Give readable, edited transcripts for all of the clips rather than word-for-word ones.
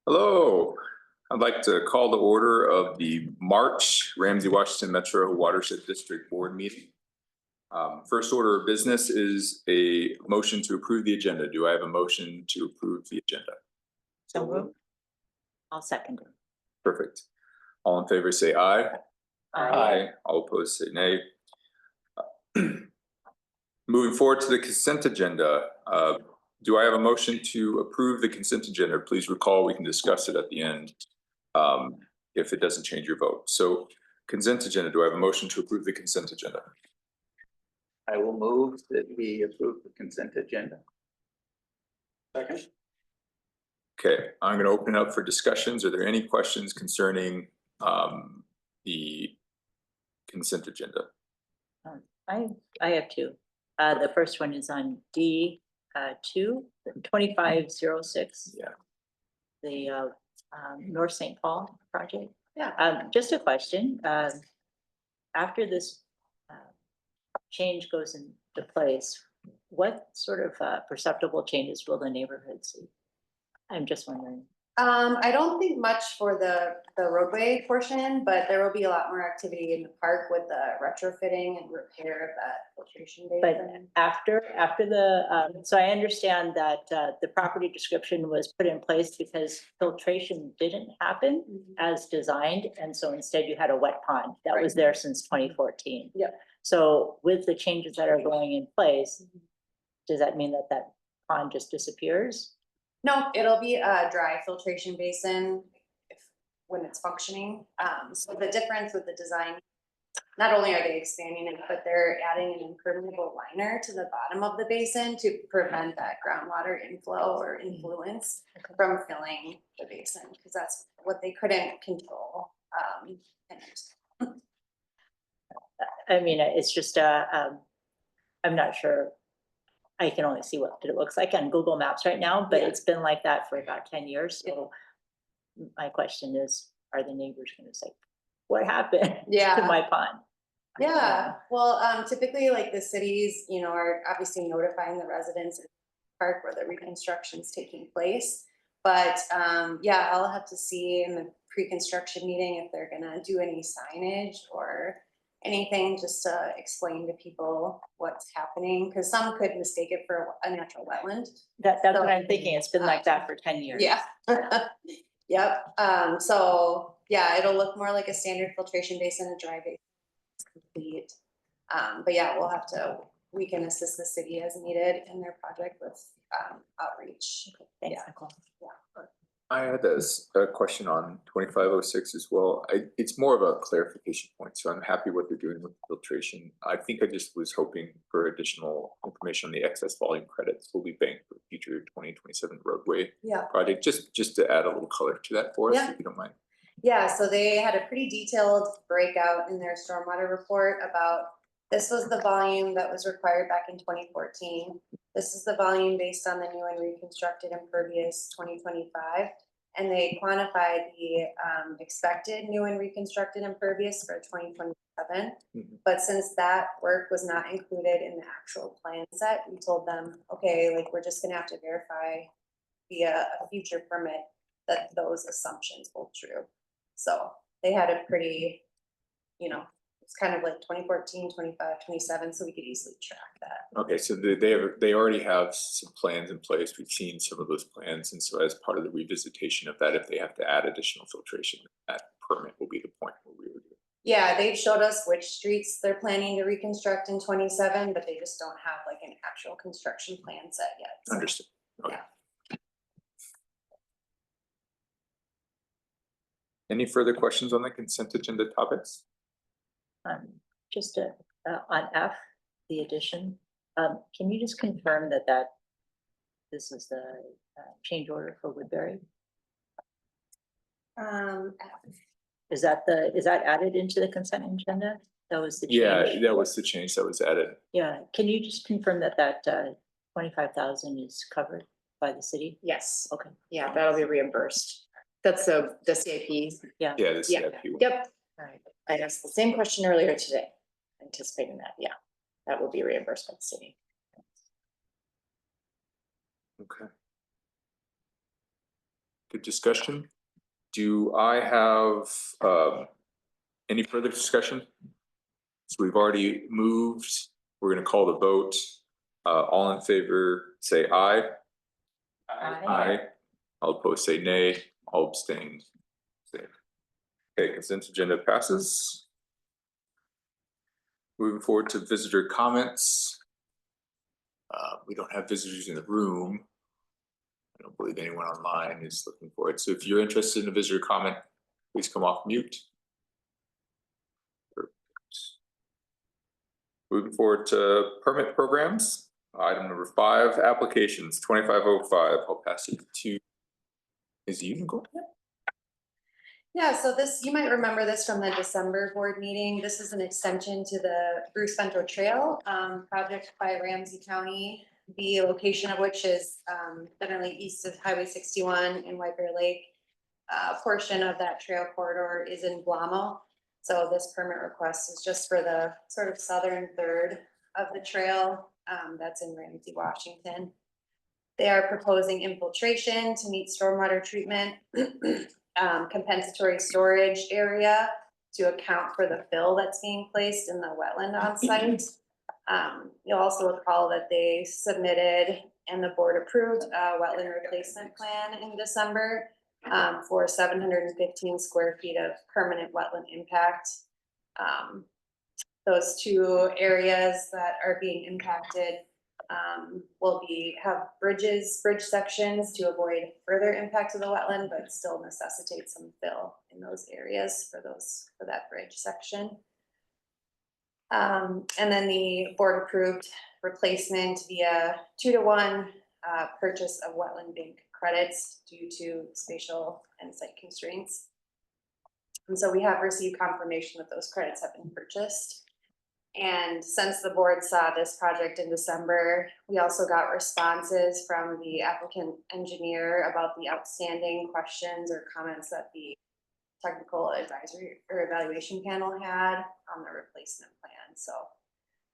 Hello, I'd like to call the order of the March Ramsey-Washington Metro Watershed District Board meeting. First order of business is a motion to approve the agenda. Do I have a motion to approve the agenda? So moved. I'll second it. Perfect. All in favor say aye. Aye. All opposed say nay. Moving forward to the consent agenda. Do I have a motion to approve the consent agenda? Please recall we can discuss it at the end if it doesn't change your vote. So consent agenda, do I have a motion to approve the consent agenda? I will move that we approve the consent agenda. Second. Okay, I'm going to open it up for discussions. Are there any questions concerning the consent agenda? I have two. The first one is on D 2506. Yeah. The North St. Paul project. Yeah. Just a question. After this change goes into place, what sort of perceptible changes will the neighborhood see? I'm just wondering. I don't think much for the roadway portion, but there will be a lot more activity in the park with the retrofitting and repair of that filtration basin. But after the, so I understand that the property description was put in place because filtration didn't happen as designed. And so instead you had a wet pond that was there since 2014. Yeah. So with the changes that are going in place, does that mean that that pond just disappears? No, it'll be a dry filtration basin when it's functioning. So the difference with the design, not only are they expanding it, but they're adding an impermeable liner to the bottom of the basin to prevent that groundwater inflow or influence from filling the basin, because that's what they couldn't control. I mean, it's just, I'm not sure. I can only see what it looks like on Google Maps right now, but it's been like that for about 10 years. So my question is, are the neighbors going to say, what happened to my pond? Yeah, well, typically like the cities, are obviously notifying the residents in the park where the reconstruction is taking place. But yeah, I'll have to see in the pre-construction meeting if they're gonna do any signage or anything just to explain to people what's happening, because some could mistake it for a natural wetland. That's what I'm thinking. It's been like that for 10 years. Yeah. Yep. So yeah, it'll look more like a standard filtration basin, a dry basin. Complete. But yeah, we can assist the city as needed in their project with outreach. Okay, thanks, Nicole. Yeah. I had a question on 2506 as well. It's more of a clarification point, so I'm happy what they're doing with filtration. I think I just was hoping for additional information on the excess volume credits will be banked for future 2027 roadway project, just to add a little color to that for us, if you don't mind. Yeah, so they had a pretty detailed breakout in their stormwater report about this was the volume that was required back in 2014. This is the volume based on the new and reconstructed impervious 2025. And they quantified the expected new and reconstructed impervious for 2027. But since that work was not included in the actual plan set, we told them, okay, like we're just gonna have to verify via a future permit that those assumptions hold true. So they had a pretty, it's kind of like 2014, 25, 27, so we could easily track that. Okay, so they already have some plans in place. We've seen some of those plans, and so as part of the revisitation of that, if they have to add additional filtration, that permit will be the point where we would do it. Yeah, they've showed us which streets they're planning to reconstruct in 27, but they just don't have like an actual construction plan set yet. So. Understood. Okay. Yeah. Any further questions on the consent agenda topics? Just on F, the addition, can you just confirm that this is the change order for Woodbury? Is that added into the consent agenda? That was the change. Yeah, that was the change that was added. Yeah, can you just confirm that 25,000 is covered by the city? Yes. Okay. Yeah, that'll be reimbursed. That's the CIP. Yeah. Yeah, the CIP one. Yep. All right. I asked the same question earlier today, anticipating that. Yeah, that will be reimbursed by the city. Okay. Good discussion. Do I have any further discussion? So we've already moved. We're gonna call the vote. All in favor, say aye. Aye. All opposed, say nay. All abstain. Say. Okay, consent agenda passes. Moving forward to visitor comments. We don't have visitors in the room. I don't believe anyone online is looking for it. So if you're interested in a visitor comment, please come off mute. Moving forward to permit programs. Item number 5, applications 2505. I'll pass it to. Is you go? Yeah, so this, you might remember this from the December board meeting. This is an extension to the Bruce Bento Trail project by Ramsey County. The location of which is generally east of Highway 61 in White Bear Lake. A portion of that trail corridor is in Blamo. So this permit request is just for the sort of southern third of the trail that's in Ramsey-Washington. They are proposing infiltration to meet stormwater treatment, compensatory storage area to account for the fill that's being placed in the wetland on site. You'll also recall that they submitted and the board approved a wetland replacement plan in December for 715 square feet of permanent wetland impact. Those 2 areas that are being impacted will have bridge sections to avoid further impact of the wetland, but still necessitate some fill in those areas for that bridge section. And then the board approved replacement via 2-to-1 purchase of wetland bank credits due to spatial and site constraints. And so we have received confirmation that those credits have been purchased. And since the board saw this project in December, we also got responses from the applicant engineer about the outstanding questions or comments that the technical advisory or evaluation panel had on the replacement plan. So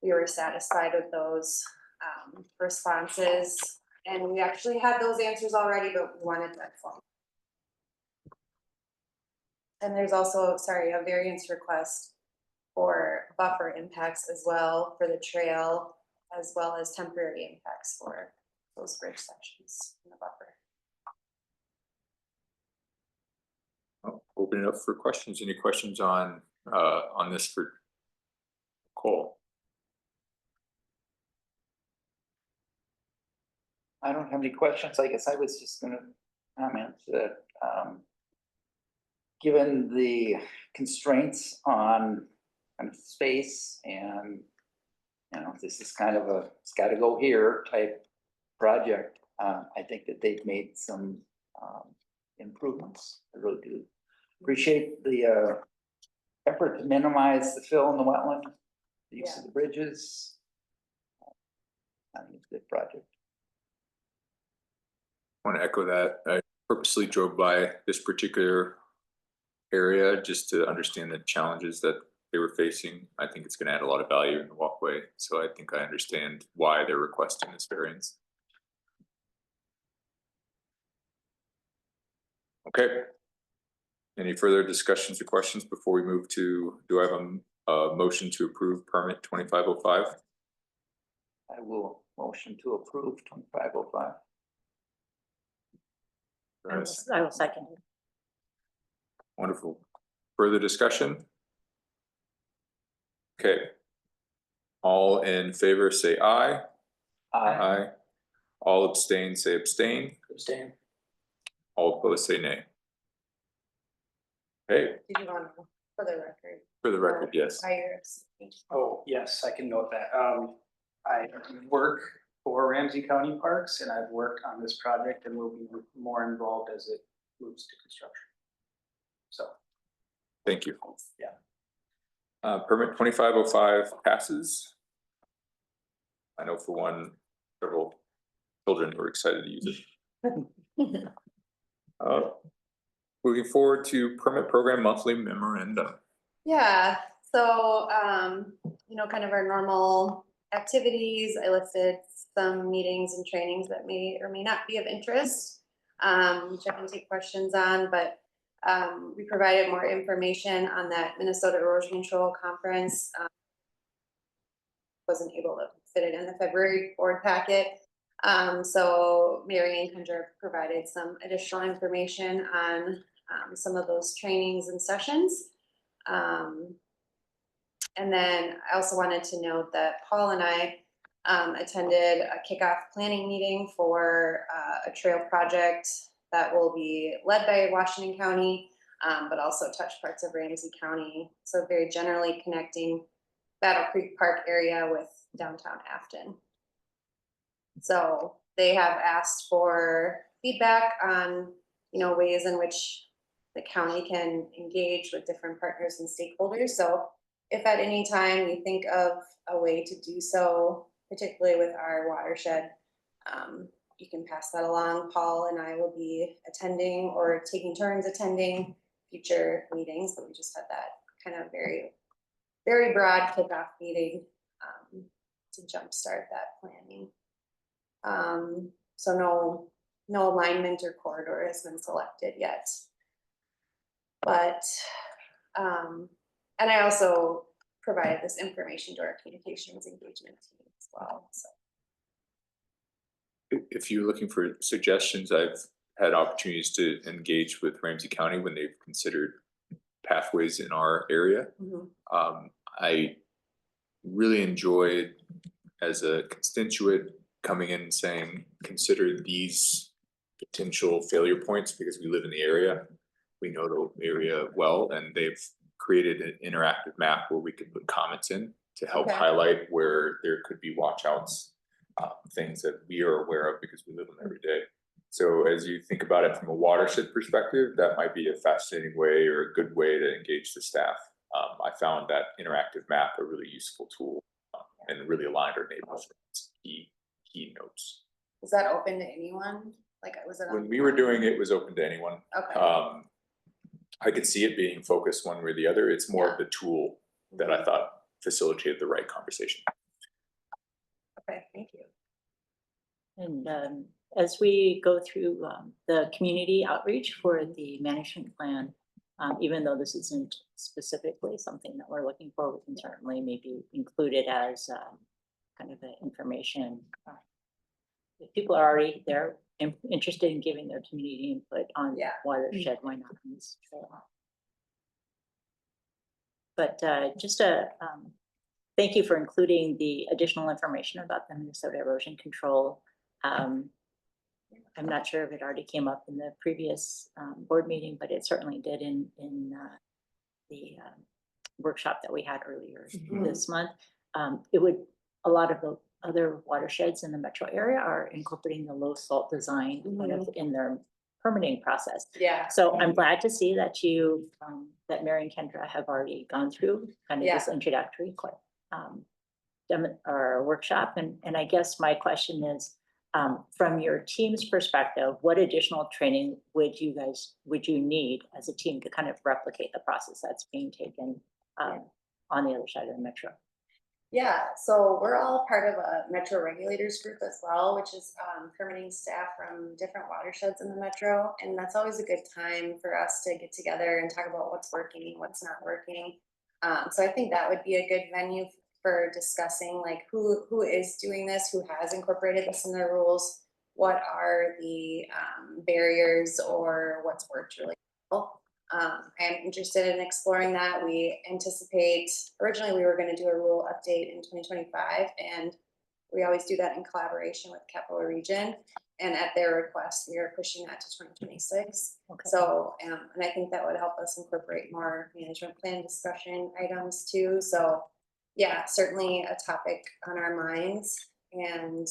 we were satisfied with those responses, and we actually had those answers already, but we wanted that form. And there's also, a variance request for buffer impacts as well for the trail, as well as temporary impacts for those bridge sections in the buffer. I'll open it up for questions. Any questions on this for Cole? I don't have any questions. I guess I was just gonna comment that given the constraints on kind of space and, this is kind of a, it's gotta go here type project, I think that they've made some improvements. I really do appreciate the effort to minimize the fill in the wetland, the use of the bridges. I think it's a good project. I want to echo that. I purposely drove by this particular area just to understand the challenges that they were facing. I think it's going to add a lot of value in the walkway. So I think I understand why they're requesting this variance. Okay. Any further discussions or questions before we move to, do I have a motion to approve permit 2505? I will motion to approve 2505. I will second it. Wonderful. Further discussion? Okay. All in favor, say aye. Aye. All abstain, say abstain. Abstain. All opposed, say nay. Okay, Did you want to, for the record? for the record, yes. Oh, yes, I can note that. I work for Ramsey County Parks, and I've worked on this project and will be more involved as it moves to construction. So, Thank you. yeah. Permit 2505 passes. I know for one, several children were excited to use it. Moving forward to permit program monthly memorandum. Yeah, so, kind of our normal activities. I listed some meetings and trainings that may or may not be of interest. which I can take questions on, but we provided more information on that Minnesota Erosion Control Conference. Wasn't able to fit it in the February board packet. So Mary and Kendra provided some additional information on some of those trainings and sessions. And then I also wanted to note that Paul and I attended a kickoff planning meeting for a trail project that will be led by Washington County, but also touch parts of Ramsey County. So very generally connecting Battle Creek Park area with downtown Afton. So they have asked for feedback on, ways in which the county can engage with different partners and stakeholders. So if at any time you think of a way to do so, particularly with our watershed, you can pass that along. Paul and I will be attending or taking turns attending future meetings, but we just had that kind of very, very broad kickoff meeting to jumpstart that planning. So no alignment or corridor has been selected yet. But, and I also provided this information to our communications engagement team as well, so. If you're looking for suggestions, I've had opportunities to engage with Ramsey County when they've considered pathways in our area. I really enjoyed as a constituent coming in and saying, consider these potential failure points because we live in the area. We know the area well, and they've created an interactive map where we could put comments in to help highlight where there could be watch outs, things that we are aware of because we live them every day. So as you think about it from a watershed perspective, that might be a fascinating way or a good way to engage the staff. I found that interactive map a really useful tool and really aligned our neighbors with key notes. Is that open to anyone? Like, was it? When we were doing it, it was open to anyone. Okay. I could see it being focused one way or the other. It's more of the tool that I thought facilitated the right conversation. Okay, thank you. And as we go through the community outreach for the management plan, even though this isn't specifically something that we're looking for, we can certainly maybe include it as kind of an information. If people are already there and interested in giving their community input on watershed, why not on this trail? But just a thank you for including the additional information about the Minnesota Erosion Control. I'm not sure if it already came up in the previous board meeting, but it certainly did in the workshop that we had earlier this month. A lot of the other watersheds in the metro area are incorporating the low salt design kind of in their permitting process. Yeah. So I'm glad to see that you, that Mary and Kendra have already gone through kind of this introductory or workshop. And I guess my question is, from your team's perspective, what additional training would you need as a team to kind of replicate the process that's being taken on the other side of the metro? Yeah, so we're all part of a metro regulators group as well, which is permitting staff from different watersheds in the metro. And that's always a good time for us to get together and talk about what's working, what's not working. So I think that would be a good venue for discussing like who is doing this, who has incorporated this in their rules, what are the barriers or what's worked really well. I'm interested in exploring that. We anticipate, originally we were going to do a rule update in 2025, and we always do that in collaboration with Capital Region. And at their request, we are pushing that to 2026. So, and I think that would help us incorporate more management plan discussion items too. So yeah, certainly a topic on our minds, and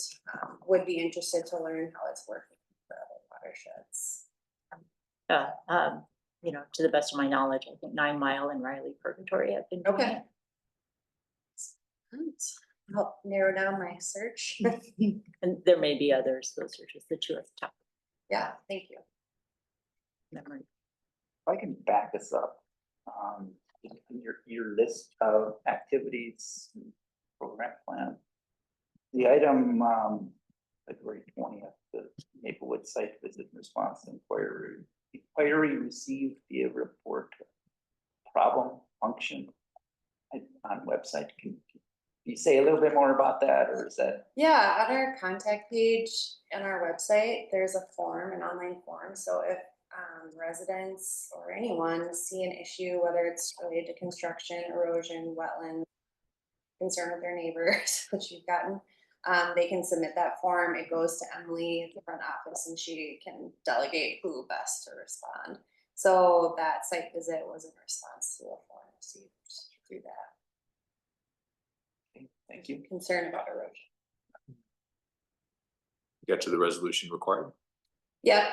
would be interested to learn how it's working for other watersheds. You know, to the best of my knowledge, I think 9 Mile and Riley Purgatory have been doing it. Help narrow down my search. And there may be others. Those are just the two at the top. Yeah, thank you. Memory. If I can back this up, your list of activities, program plan, the item February 20th, the Maplewood site visit response to inquiry received via report problem function on website. Can you say a little bit more about that, or is that? Yeah, on our contact page on our website, there's a form, an online form. So if residents or anyone see an issue, whether it's related to construction, erosion, wetland, concern with their neighbors, which you've gotten, they can submit that form. It goes to Emily at the front office and she can delegate who best to respond. So that site visit was in response to a form received through that. Okay, thank you. Concern about erosion. Get to the resolution required. Yep,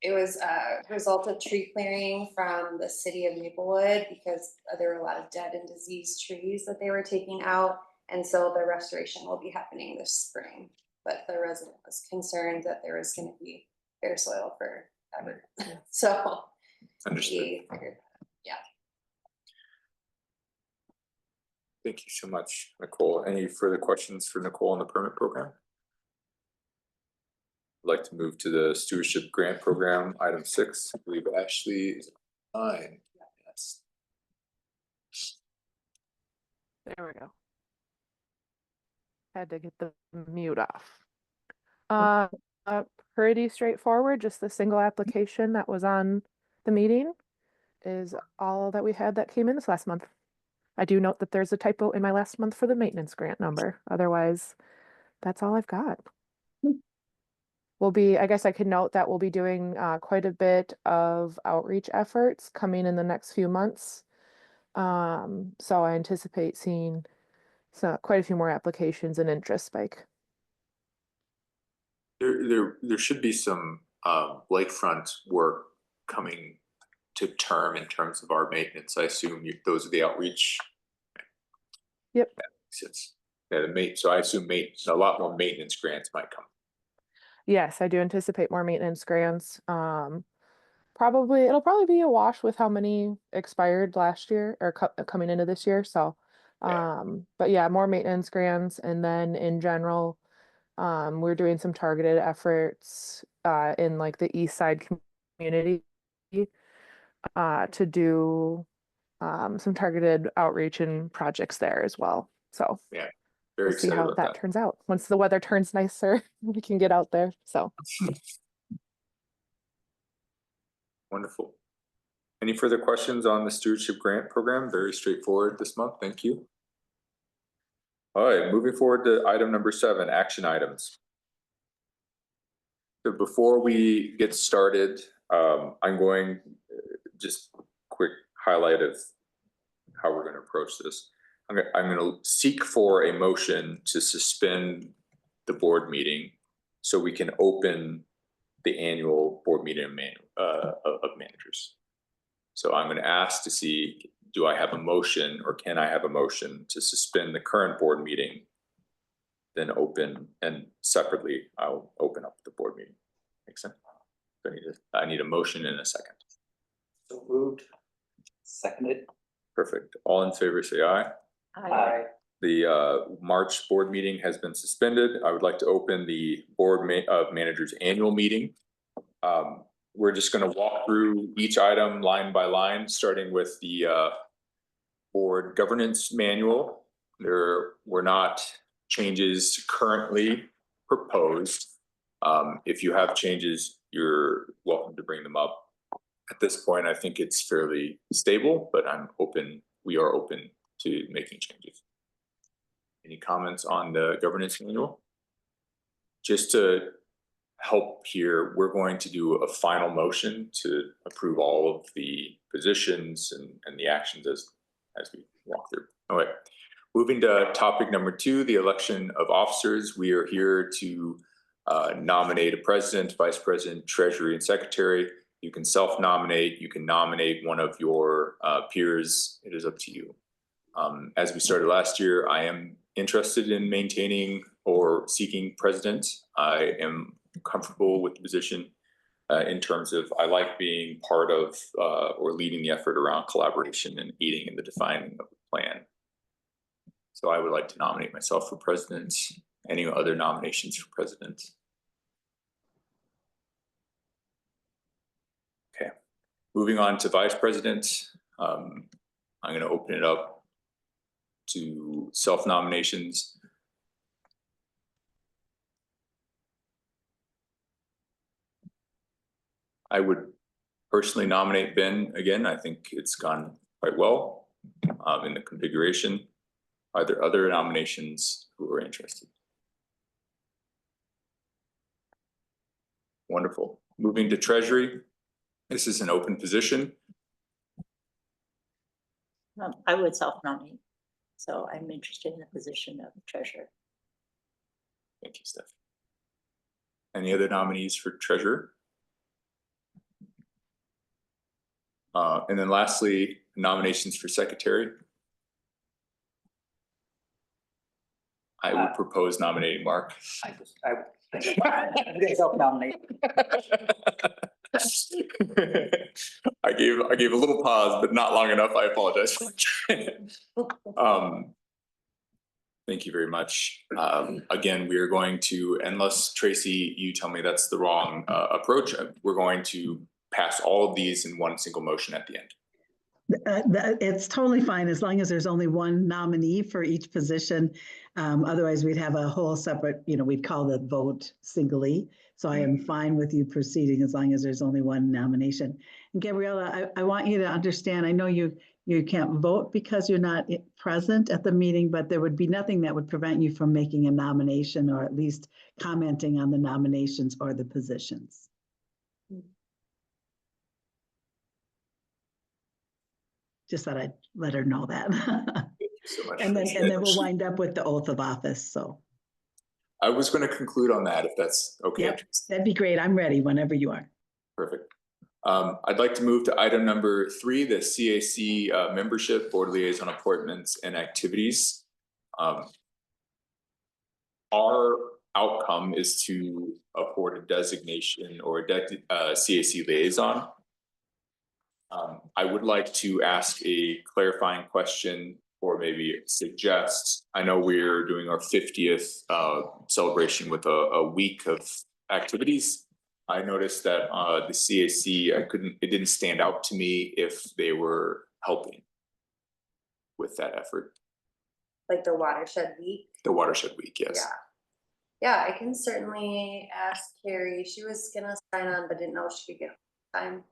it was a result of tree clearing from the city of Maplewood because there were a lot of dead and diseased trees that they were taking out. And so the restoration will be happening this spring. But the resident was concerned that there was going to be bare soil forever. So Understood. we figured, Thank you so much, Nicole. Any further questions for Nicole on the permit program? I'd like to move to the stewardship grant program, item 6. I believe Ashley is fine. Yes. There we go. Had to get the mute off. Pretty straightforward, just the single application that was on the meeting is all that we had that came in this last month. I do note that there's a typo in my last month for the maintenance grant number. Otherwise, that's all I've got. I guess I could note that we'll be doing quite a bit of outreach efforts coming in the next few months. So I anticipate seeing quite a few more applications and interest spike. There should be some lakefront work coming to term in terms of our maintenance. I assume those are the outreach. Yep. So I assume a lot more maintenance grants might come. Yes, I do anticipate more maintenance grants. It'll probably be a wash with how many expired last year or coming into this year. So, but yeah, more maintenance grants, and then in general, we're doing some targeted efforts in like the East Side community to do some targeted outreach and projects there as well. So yeah, very we'll see excited how about that turns out. Once the weather turns nicer, we can get out there. So wonderful. Any further questions on the stewardship grant program? Very straightforward this month. Thank you. All right, moving forward to item number 7, action items. So before we get started, I'm going just quick highlight of how we're going to approach this. I'm going to seek for a motion to suspend the board meeting so we can open the annual board meeting of managers. So I'm going to ask to see, do I have a motion or can I have a motion to suspend the current board meeting, then open, and separately I'll open up the board meeting. Makes sense? So I need a motion in a second. So moved. Seconded. Perfect. All in favor, say aye. Aye. The March board meeting has been suspended. I would like to open the board of managers annual meeting. We're just going to walk through each item line by line, starting with the board governance manual. There were not changes currently proposed. If you have changes, you're welcome to bring them up. At this point, I think it's fairly stable, but we are open to making changes. Any comments on the governance manual? Just to help here, we're going to do a final motion to approve all of the positions and the actions as we walk through. All right, moving to topic number 2, the election of officers. We are here to nominate a president, vice president, treasury, and secretary. You can self-nominate, you can nominate one of your peers. It is up to you. As we started last year, I am interested in maintaining or seeking president. I am comfortable with the position in terms of I like being part of or leading the effort around collaboration and aiding in the defining of the plan. So I would like to nominate myself for president. Any other nominations for president? Moving on to vice president, I'm going to open it up to self-nominations. I would personally nominate Ben again. I think it's gone quite well in the configuration. Are there other nominations who are interested? Wonderful. Moving to treasury. This is an open position. I would self-nominate, so I'm interested in the position of treasurer. Thank you, Steph. Any other nominees for treasurer? And then lastly, nominations for secretary. I would propose nominating Mark. I think I'm gonna self-nominate. I gave a little pause, but not long enough. I apologize. Thank you very much. Again, we are going to, unless Tracy, you tell me that's the wrong approach, we're going to pass all of these in one single motion at the end. It's totally fine as long as there's only one nominee for each position. Otherwise, we'd have a whole separate, we'd call the vote singly. So I am fine with you proceeding as long as there's only one nomination. And Gabriella, I want you to understand, I know you can't vote because you're not present at the meeting, but there would be nothing that would prevent you from making a nomination or at least commenting on the nominations or the positions. Just thought I'd let her know that. Thank you so much. And then we'll wind up with the oath of office, so. I was going to conclude on that if that's okay. Yep, that'd be great. I'm ready whenever you are. Perfect. I'd like to move to item number 3, the CAC membership, board liaison appointments and activities. Our outcome is to afford a designation or a CAC liaison. I would like to ask a clarifying question or maybe suggest, I know we're doing our 50th celebration with a week of activities. I noticed that the CAC, it didn't stand out to me if they were helping with that effort. Like the watershed week? The watershed week, yes. Yeah, I can certainly ask Carrie. She was gonna sign on, but didn't know she could get time.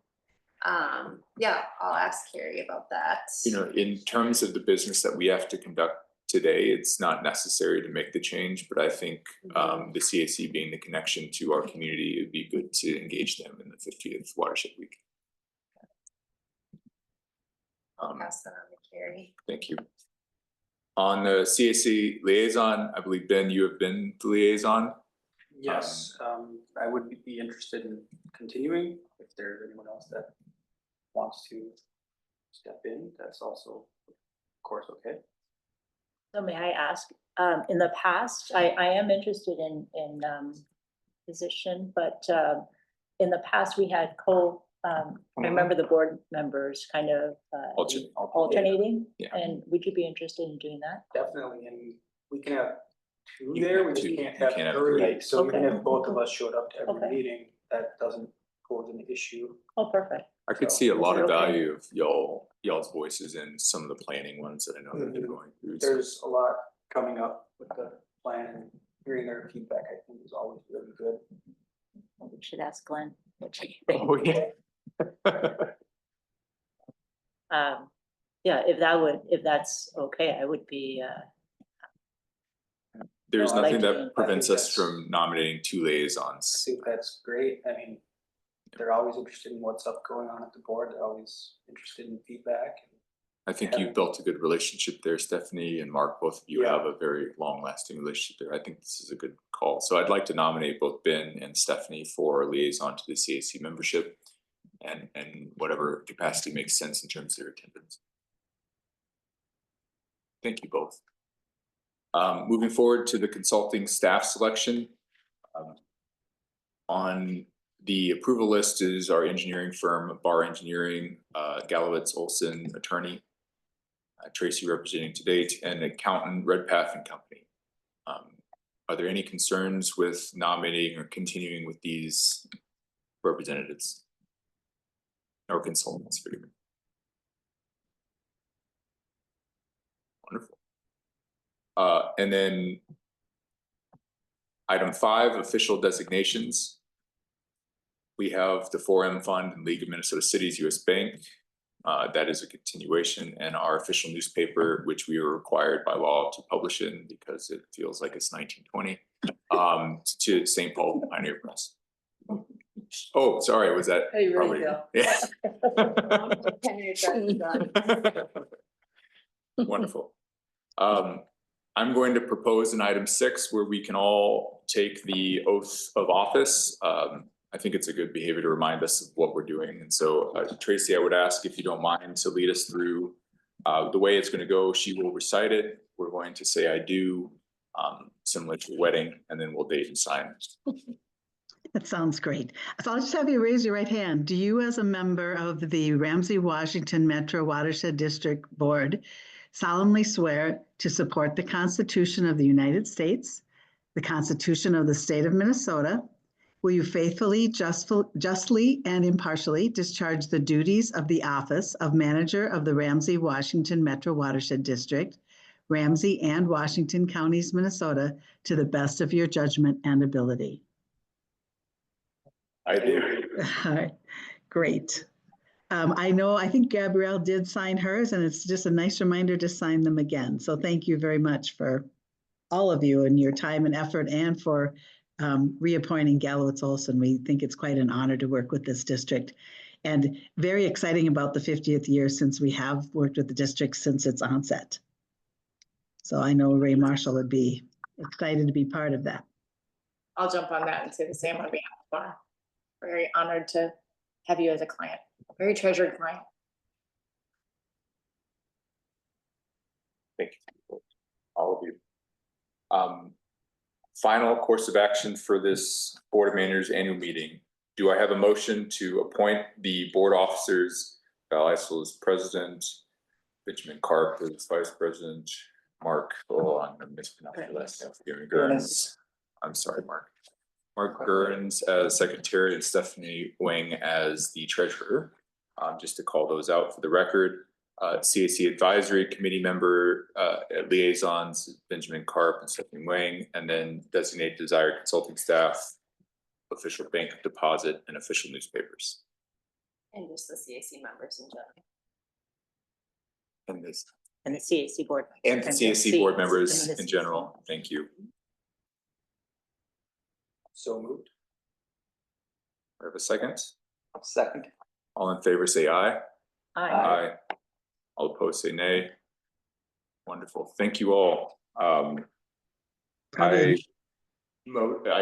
Yeah, I'll ask Carrie about that. In terms of the business that we have to conduct today, it's not necessary to make the change, but I think the CAC being the connection to our community, it'd be good to engage them in the 50th watershed week. Pass that on to Carrie. Thank you. On the CAC liaison, I believe, Ben, you have been the liaison. Yes, I would be interested in continuing if there's anyone else that wants to step in. That's also, of course, okay. So may I ask, in the past, I am interested in position, but in the past we had I remember the board members kind of alternating. Yeah. And would you be interested in doing that? Definitely, and we can have two You can there, have we just two. can't You have can't have 3. three. So even Okay. if both of us showed up to every Okay. meeting, that doesn't pose an issue. Oh, perfect. I could So, see a lot is of it okay? value of y'all's voices in some of the planning ones that I know that they're going through. So There's a lot coming up with the plan, and hearing their feedback, I think, is always really good. We should ask Glenn. What you think. oh, yeah. Yeah, if that's okay, I would be, There's No, I nothing like that it. prevents I us think from nominating 2 I liaisons. think that's great. I mean, they're always interested in what's up going on at the board. They're always interested in feedback. I think you've built a good relationship there, Stephanie and Mark. Both of you Yeah. have a very long-lasting relationship there. I think this is a good call. So I'd like to nominate both Ben and Stephanie for liaison to the CAC membership, and whatever capacity makes sense in terms of their attendance. Thank you both. Moving forward to the consulting staff selection. On the approval list is our engineering firm, Bar Engineering, Gallowitz Olson attorney, Tracy representing to date, and accountant Redpath and Company. Are there any concerns with nominating or continuing with these representatives? or consultants for you. Wonderful. And then item 5, official designations. We have the 4M Fund and League of Minnesota Cities US Bank. That is a continuation, and our official newspaper, which we are required by law to publish in because it feels like it's 1920, to St. Paul Pioneer Press. Oh, sorry, was that? How you really Yeah. Wonderful. I'm going to propose an item 6 where we can all take the oath of office. I think it's a good behavior to remind us of what we're doing. And so Tracy, I would ask if you don't mind to lead us through the way it's going to go. She will recite it. We're going to say I do, similar to a wedding, and then we'll date and sign. That sounds great. So I'll just have you raise your right hand. Do you, as a member of the Ramsey-Washington Metro Watershed District Board, solemnly swear to support the Constitution of the United States, the Constitution of the State of Minnesota? Will you faithfully, justly, and impartially discharge the duties of the office of Manager of the Ramsey-Washington Metro Watershed District, Ramsey and Washington Counties, Minnesota, to the best of your judgment and ability? I do. All right, great. I think Gabrielle did sign hers, and it's just a nice reminder to sign them again. So thank you very much for all of you and your time and effort, and for reappointing Gallowitz Olson. We think it's quite an honor to work with this district, and very exciting about the 50th year since we have worked with the district since its onset. So I know Ray Marshall would be excited to be part of that. I'll jump on that and say the same on behalf of our. Very honored to have you as a client, a very treasured client. Thank you, all of you. Final course of action for this Board of Managers annual meeting. Do I have a motion to appoint the board officers, Val Eisel as president, Benjamin Karp as vice president, Mark, I'm going to mispronounce your last name, Gurns. I'm sorry, Mark Gurns as secretary, and Stephanie Wang as the treasurer, just to call those out for the record. CAC advisory committee member liaisons, Benjamin Karp and Stephanie Wang, and then designated desired consulting staff, official bank of deposit, and official newspapers. And just the CAC members in general. And the CAC board. And the CAC board members in general. Thank you. So moved. I have a second. Second. All in favor say aye. Aye. All opposed say nay. Wonderful. Thank you all. I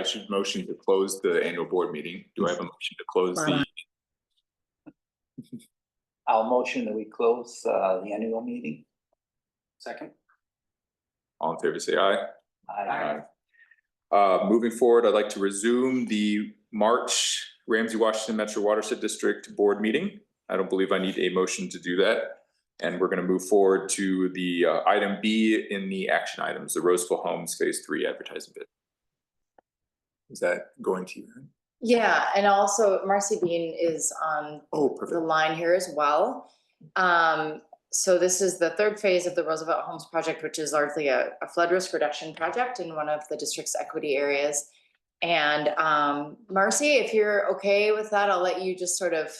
should motion to close the annual board meeting. Do I have a motion to close the? I'll motion that we close the annual meeting. Second. All in favor say aye. Aye. Moving forward, I'd like to resume the March Ramsey-Washington Metro Watershed District Board meeting. I don't believe I need a motion to do that. And we're going to move forward to the item B in the action items, the Roseville Homes Phase 3 advertising bid. Is that going to you? Yeah, and also Marcy Bean is on the line here as well. So this is the third phase of the Roosevelt Homes project, which is largely a flood risk reduction project in one of the district's equity areas. And Marcy, if you're okay with that, I'll let you just sort of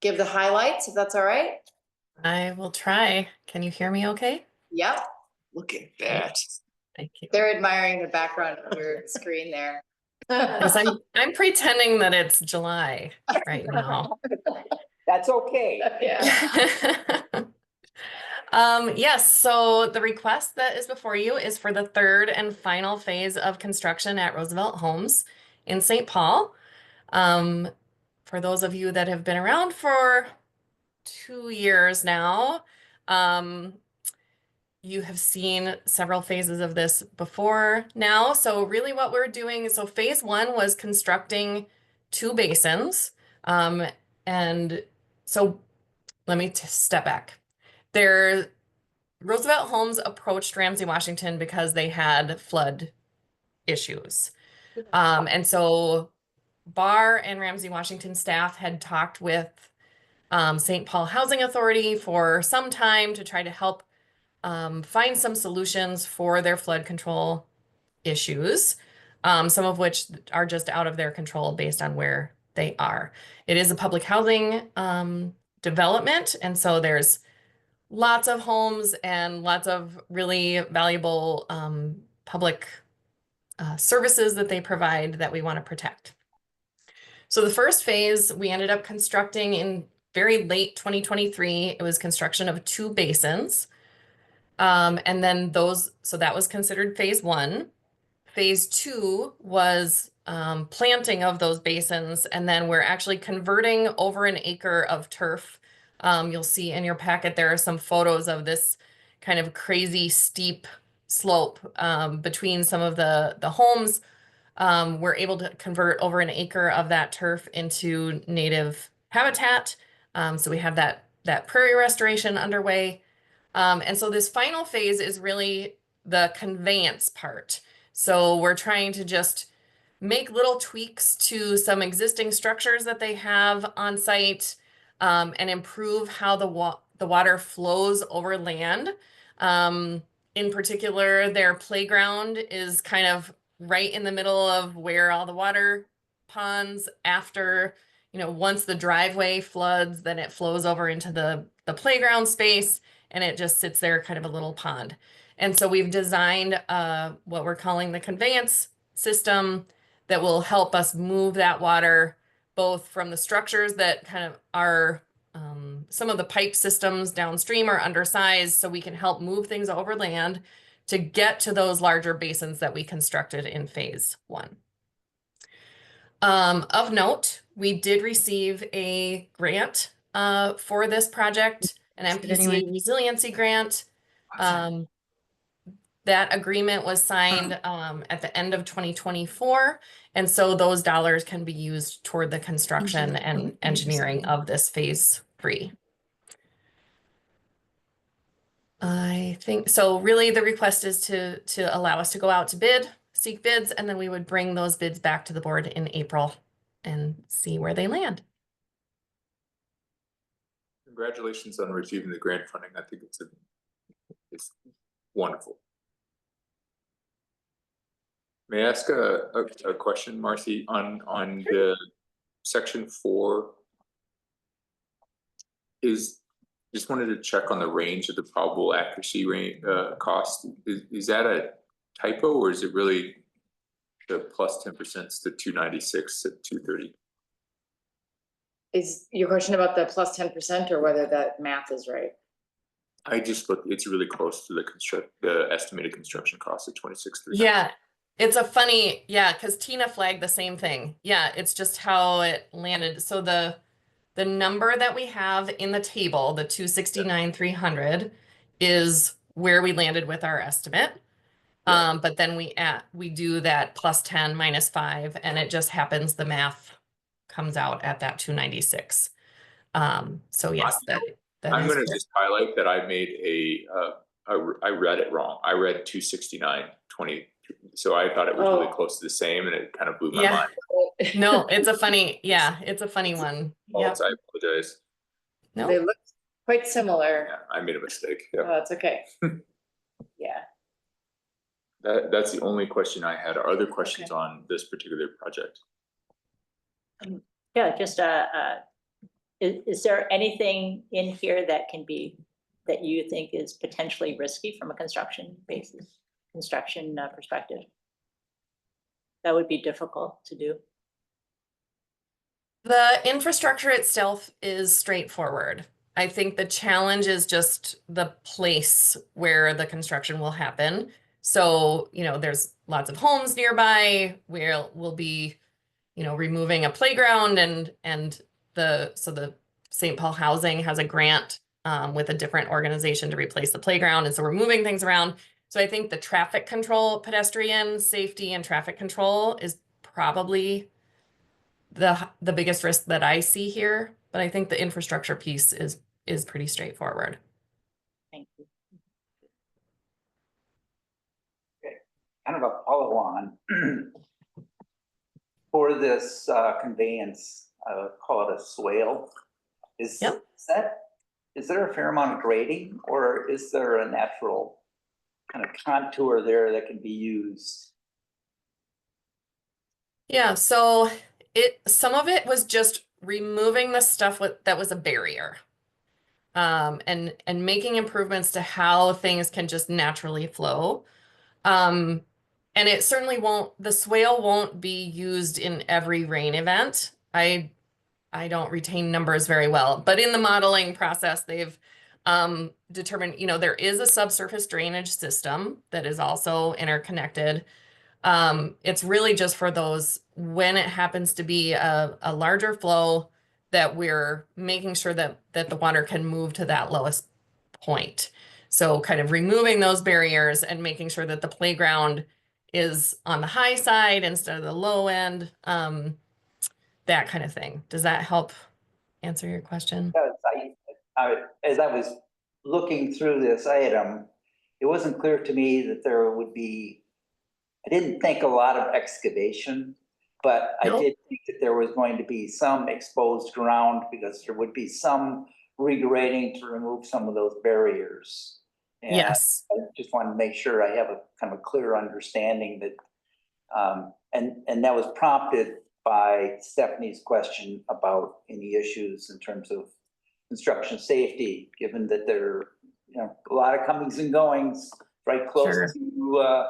give the highlights, if that's all right. I will try. Can you hear me okay? Yep. Look at that. Thank you. They're admiring the background of your screen there. Because I'm pretending that it's July right now. That's okay. Yeah. Yes, so the request that is before you is for the third and final phase of construction at Roosevelt Homes in St. Paul. For those of you that have been around for 2 years now, you have seen several phases of this before now. So really what we're doing, so phase 1 was constructing 2 basins. And so let me step back. Roosevelt Homes approached Ramsey-Washington because they had flood issues. And so Barr and Ramsey-Washington staff had talked with St. Paul Housing Authority for some time to try to help find some solutions for their flood control issues, some of which are just out of their control based on where they are. It is a public housing development, and so there's lots of homes and lots of really valuable public services that they provide that we want to protect. So the first phase we ended up constructing in very late 2023. It was construction of 2 basins. And then so that was considered phase 1. Phase 2 was planting of those basins, and then we're actually converting over an acre of turf. You'll see in your packet there are some photos of this kind of crazy steep slope between some of the homes. We're able to convert over an acre of that turf into native habitat. So we have that prairie restoration underway. And so this final phase is really the conveyance part. So we're trying to just make little tweaks to some existing structures that they have on site, and improve how the water flows over land. In particular, their playground is kind of right in the middle of where all the water ponds after, once the driveway floods, then it flows over into the playground space, and it just sits there kind of a little pond. And so we've designed what we're calling the conveyance system that will help us move that water both from the structures that kind of are some of the pipe systems downstream are undersized, so we can help move things over land to get to those larger basins that we constructed in phase 1. Of note, we did receive a grant for this project, an MPC resiliency grant. That agreement was signed at the end of 2024, and so those dollars can be used toward the construction and engineering of this phase 3. I think so. Really, the request is to allow us to go out to bid, seek bids, and then we would bring those bids back to the board in April and see where they land. Congratulations on receiving the grant funding. I think it's wonderful. May I ask a question, Marcy, on the section 4? Just wanted to check on the range of the probable accuracy range cost. Is that a typo, or is it really the plus 10% to 296 at 230? Is your question about the plus 10% or whether that math is right? I just looked, it's really close to the estimated construction cost of 26,300. Yeah, it's a funny, because Tina flagged the same thing. Yeah, it's just how it landed. So the number that we have in the table, the 269,300, is where we landed with our estimate. But then we do that plus 10 minus 5, and it just happens the math comes out at that 296. So yes, I'm going to just highlight that I made I read it wrong. I read 269.20, so I thought it was really close to the same, and it kind of blew my mind. No, it's a funny one. I apologize. No, they look quite similar. Yeah, I made a mistake. Oh, that's okay. Yeah. That's the only question I had. Are other questions on this particular project? Yeah, just is there anything in here that you think is potentially risky from a construction perspective? That would be difficult to do. The infrastructure itself is straightforward. I think the challenge is just the place where the construction will happen. So, there's lots of homes nearby where we'll be, removing a playground, and the St. Paul Housing has a grant with a different organization to replace the playground. And so we're moving things around. So I think the traffic control, pedestrian safety and traffic control is probably the biggest risk that I see here. But I think the infrastructure piece is pretty straightforward. Thank you. Kind of a follow-on for this conveyance, call it a swale. Yep. Is there a fair amount of grading, or is there a natural kind of contour there that can be used? Yeah, so some of it was just removing the stuff that was a barrier. And making improvements to how things can just naturally flow. And it certainly the swale won't be used in every rain event. I don't retain numbers very well, but in the modeling process, they've determined, there is a subsurface drainage system that is also interconnected. It's really just for those when it happens to be a larger flow that we're making sure that the water can move to that lowest point. So kind of removing those barriers and making sure that the playground is on the high side instead of the low end, that kind of thing. Does that help answer your question? As I was looking through this item, it wasn't clear to me that there would be, I didn't think a lot of excavation, but I Nope. did think that there was going to be some exposed ground because there would be some regrading to remove some of those barriers. And Yes. I just wanted to make sure I have a kind of a clear understanding that, and that was prompted by Stephanie's question about any issues in terms of construction safety, given that there are, a lot of comings and goings right close Sure. to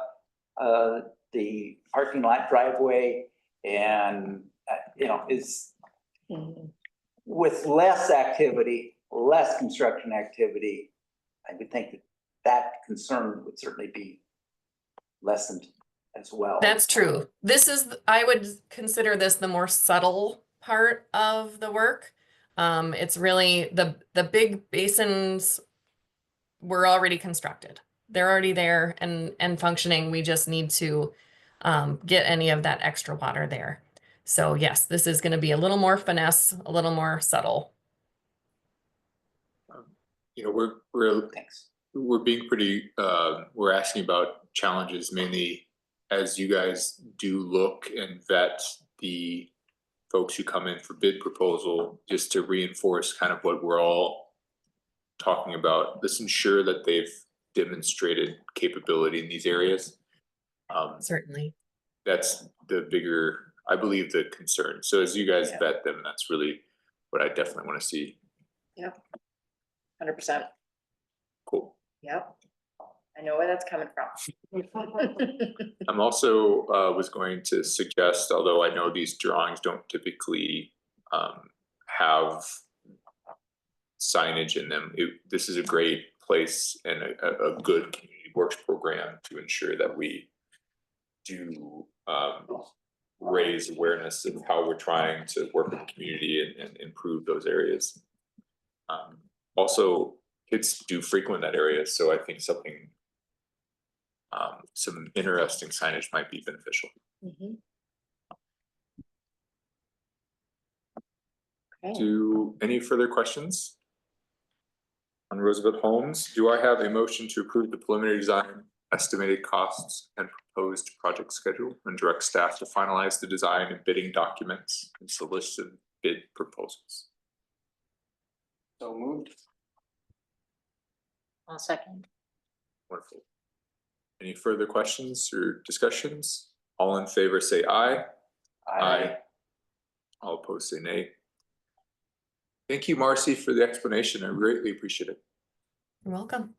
the parking lot driveway, and is with less activity, less construction activity, I would think that concern would certainly be lessened as well. That's true. I would consider this the more subtle part of the work. It's really the big basins were already constructed. They're already there and functioning. We just need to get any of that extra water there. So yes, this is going to be a little more finesse, a little more subtle. Thanks. We're being pretty, we're asking about challenges mainly as you guys do look and vet the folks who come in for bid proposal, just to reinforce kind of what we're all talking about. Let's ensure that they've demonstrated capability in these areas. Certainly. That's the bigger, I believe, the concern. So as you guys vet them, that's really what I definitely want to see. Yep. 100%. Cool. Yep. I know where that's coming from. I'm also was going to suggest, although I know these drawings don't typically have signage in them, this is a great place and a good community works program to ensure that we do raise awareness of how we're trying to work with the community and improve those areas. Also, kids do frequent that area, so I think some interesting signage might be beneficial. Mhm. Okay. Do any further questions on Roosevelt Homes? Do I have a motion to approve the preliminary design, estimated costs, and proposed project schedule, and direct staff to finalize the design and bidding documents and solicit bid proposals? So moved. I'll second. Wonderful. Any further questions or discussions? All in favor say aye. Aye. All opposed say nay. Thank you, Marcy, for the explanation. I greatly appreciate it. You're welcome.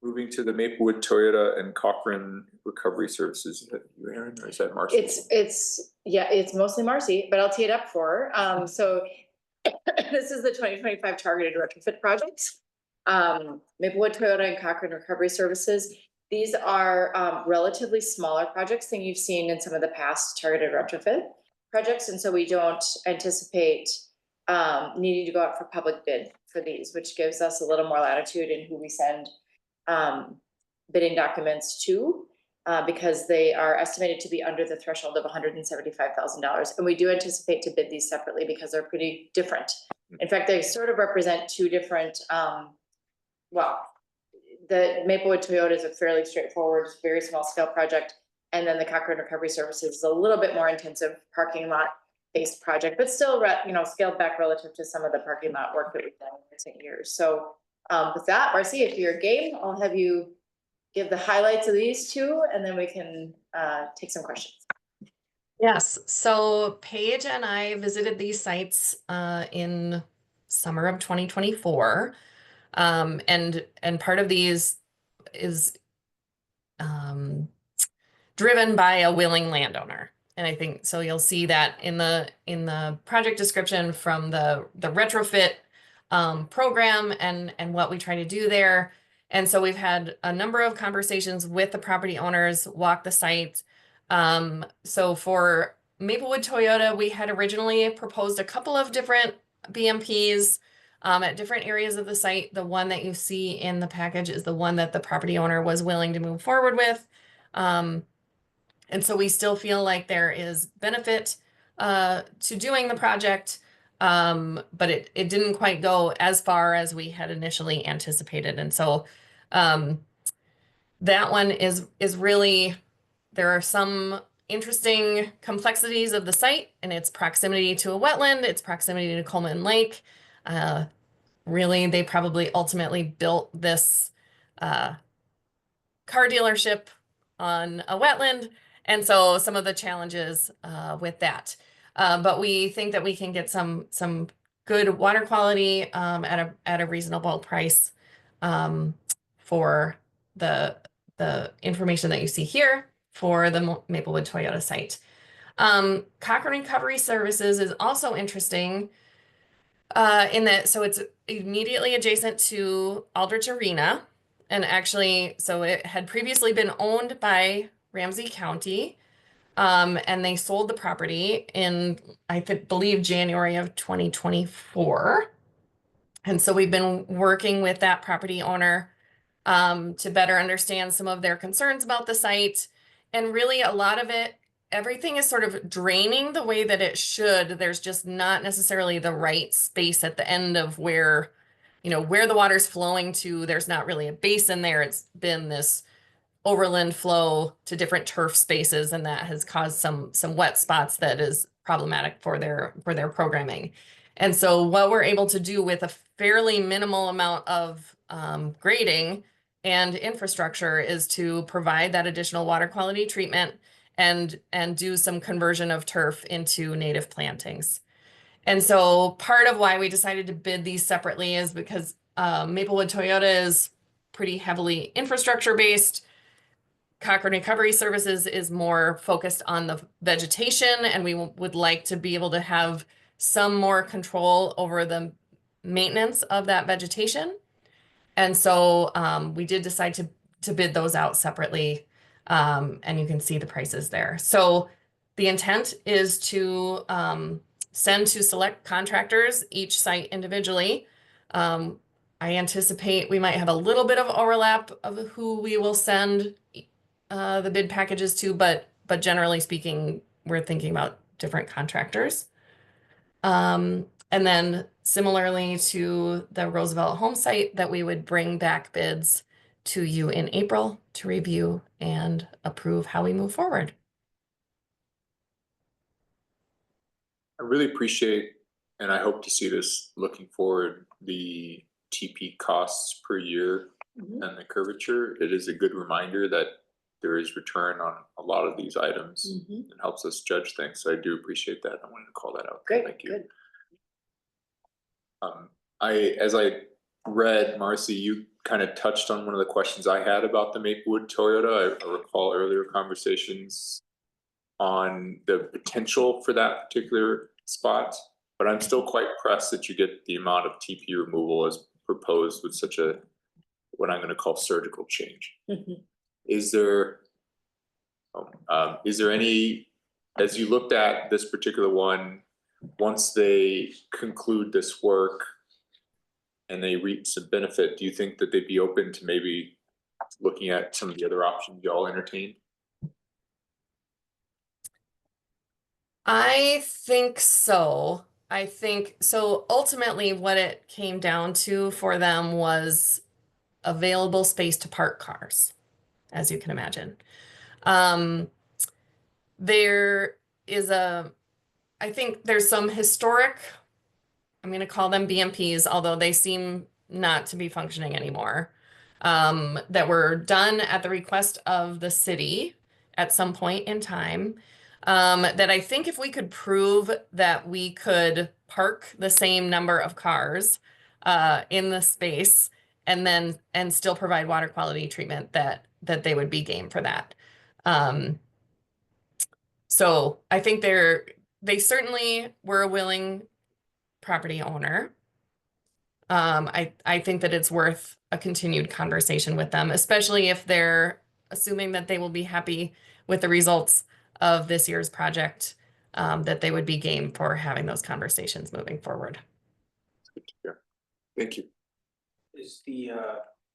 Moving to the Maplewood, Toyota, and Cochrane Recovery Services. Is that you, Aaron, or is that Marcy? It's mostly Marcy, but I'll tee it up for her. So this is the 2025 targeted retrofit project. Maplewood, Toyota, and Cochrane Recovery Services. These are relatively smaller projects than you've seen in some of the past targeted retrofit projects. And so we don't anticipate needing to go out for public bid for these, which gives us a little more latitude in who we send bidding documents to, because they are estimated to be under the threshold of $175,000. And we do anticipate to bid these separately because they're pretty different. In fact, they sort of represent two different, the Maplewood Toyota is a fairly straightforward, very small scale project. And then the Cochrane Recovery Services is a little bit more intensive parking lot based project, but still, scaled back relative to some of the parking lot work that we've done in recent years. So with that, Marcy, if you're game, I'll have you give the highlights of these two, and then we can take some questions. Yes, so Paige and I visited these sites in summer of 2024. And part of these is driven by a willing landowner. And I think so you'll see that in the project description from the retrofit program and what we try to do there. And so we've had a number of conversations with the property owners, walk the site. So for Maplewood Toyota, we had originally proposed a couple of different BMPs at different areas of the site. The one that you see in the package is the one that the property owner was willing to move forward with. And so we still feel like there is benefit to doing the project, but it didn't quite go as far as we had initially anticipated. And so that one is really, there are some interesting complexities of the site and its proximity to a wetland, its proximity to Coleman Lake. Really, they probably ultimately built this car dealership on a wetland. And so some of the challenges with that. But we think that we can get some good water quality at a reasonable price for the information that you see here for the Maplewood Toyota site. Cochrane Recovery Services is also interesting in that, so it's immediately adjacent to Aldrich Arena. And actually, so it had previously been owned by Ramsey County, and they sold the property in, I believe, January of 2024. And so we've been working with that property owner to better understand some of their concerns about the site. And really, a lot of it, everything is sort of draining the way that it should. There's just not necessarily the right space at the end of where the water's flowing to. There's not really a basin there. It's been this overland flow to different turf spaces, and that has caused some wet spots that is problematic for their programming. And so what we're able to do with a fairly minimal amount of grading and infrastructure is to provide that additional water quality treatment and do some conversion of turf into native plantings. And so part of why we decided to bid these separately is because Maplewood Toyota is pretty heavily infrastructure based. Cochrane Recovery Services is more focused on the vegetation, and we would like to be able to have some more control over the maintenance of that vegetation. And so we did decide to bid those out separately, and you can see the prices there. So the intent is to send to select contractors each site individually. I anticipate we might have a little bit of overlap of who we will send the bid packages to, but generally speaking, we're thinking about different contractors. And then similarly to the Roosevelt home site, that we would bring back bids to you in April to review and approve how we move forward. I really appreciate, and I hope to see this looking forward, the TP costs per year and the curvature. It is a good reminder that there is return on a lot of these items and helps us judge things. So I do appreciate that. I wanted to call that out. Great, thank you. good. As I read, Marcy, you kind of touched on one of the questions I had about the Maplewood Toyota. I recall earlier conversations on the potential for that particular spot, but I'm still quite impressed that you get the amount of TP removal as proposed with such a, what I'm going to call surgical change. Is there any, as you looked at this particular one, once they conclude this work and they reap some benefit, do you think that they'd be open to maybe looking at some of the other options y'all entertained? I think so. I think so. Ultimately, what it came down to for them was available space to park cars, as you can imagine. There is I think there's some historic, I'm going to call them BMPs, although they seem not to be functioning anymore, that were done at the request of the city at some point in time. That I think if we could prove that we could park the same number of cars in the space and still provide water quality treatment, that they would be game for that. So I think they certainly were a willing property owner. I think that it's worth a continued conversation with them, especially if they're assuming that they will be happy with the results of this year's project, that they would be game for having those conversations moving forward. Good to hear. Thank you. Is the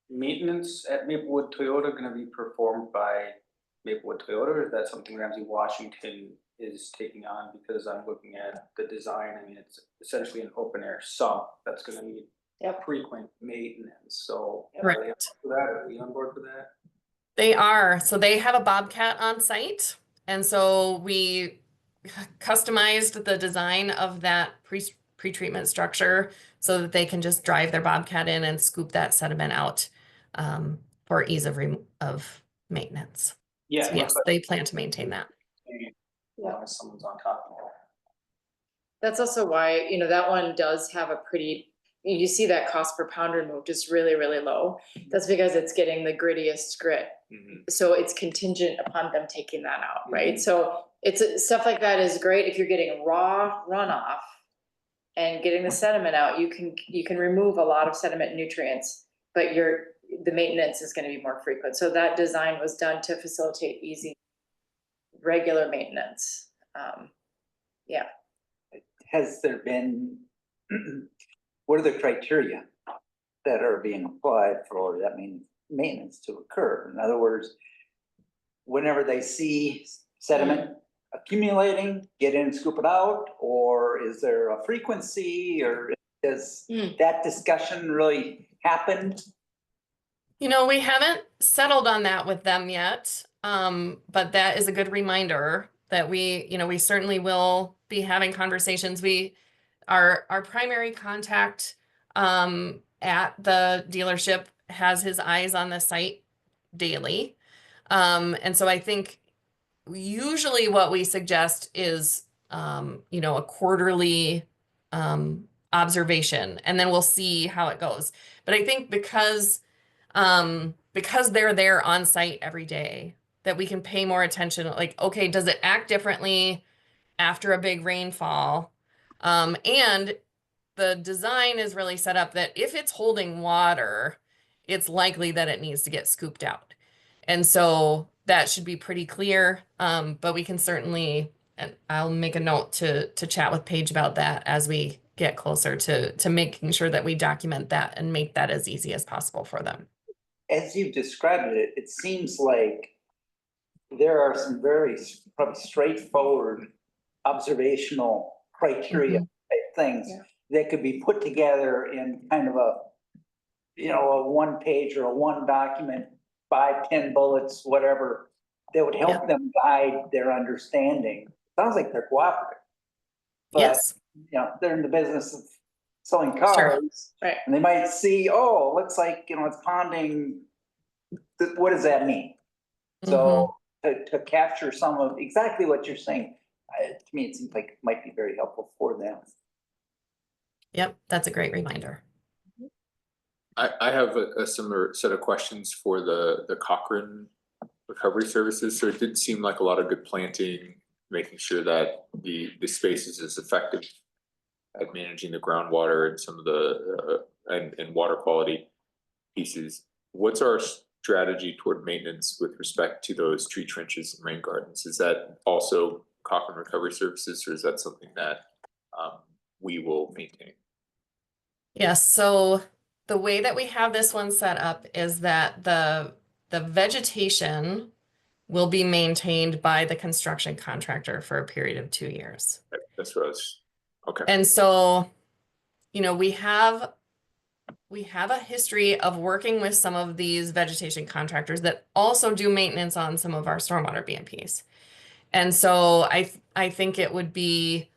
maintenance at Maplewood Toyota gonna be performed by Maplewood Toyota, or is that something Ramsey-Washington is taking on? Because I'm looking at the design, I mean, it's essentially an open air sump that's gonna need frequent maintenance, so. Right. Are they on board for that? Are we on board for that? They are. So they have a Bobcat on site. And so we customized the design of that pre-treatment structure so that they can just drive their Bobcat in and scoop that sediment out, for ease of maintenance. Yeah. So yes, they plan to maintain that. Someone's on top of it. That's also why, you know, that one does have a pretty, you see that cost per pound removed is really, really low. That's because it's getting the grittiest grit. So it's contingent upon them taking that out, right? So it's stuff like that is great if you're getting raw runoff and getting the sediment out. You can remove a lot of sediment and nutrients, but the maintenance is going to be more frequent. So that design was done to facilitate easy, regular maintenance. Yeah. Has there been, what are the criteria that are being applied for that maintenance to occur? In other words, whenever they see sediment accumulating, get in and scoop it out, or is there a frequency, or does that discussion really happen? You know, we haven't settled on that with them yet, but that is a good reminder that we certainly will be having conversations. Our primary contact at the dealership has his eyes on the site daily. And so I think usually what we suggest is, a quarterly observation, and then we'll see how it goes. But I think because they're there on site every day, that we can pay more attention, like, okay, does it act differently after a big rainfall? And the design is really set up that if it's holding water, it's likely that it needs to get scooped out. And so that should be pretty clear. But we can certainly, and I'll make a note to chat with Paige about that as we get closer to making sure that we document that and make that as easy as possible for them. As you've described it, it seems like there are some very probably straightforward observational criteria type things that could be put together in kind of a 1 page or a 1 document, 5, 10 bullets, whatever, that would help them guide their understanding. Sounds like they're cooperative. But, yes. They're in the business of selling cars, Sure. Right. And they might see, looks like, it's ponding. What does that mean? So to capture some of exactly what you're saying, to me, it seems like it might be very helpful for them. Yep, that's a great reminder. I have a similar set of questions for the Cochrane Recovery Services. So it did seem like a lot of good planting, making sure that the space is as effective at managing the groundwater and some of the and water quality pieces. What's our strategy toward maintenance with respect to those tree trenches and rain gardens? Is that also Cochrane Recovery Services, or is that something that we will maintain? Yes, so the way that we have this one set up is that the vegetation will be maintained by the construction contractor for a period of 2 years. That's what I was, okay. And so, we have a history of working with some of these vegetation contractors that also do maintenance on some of our stormwater BMPs. And so I think it would be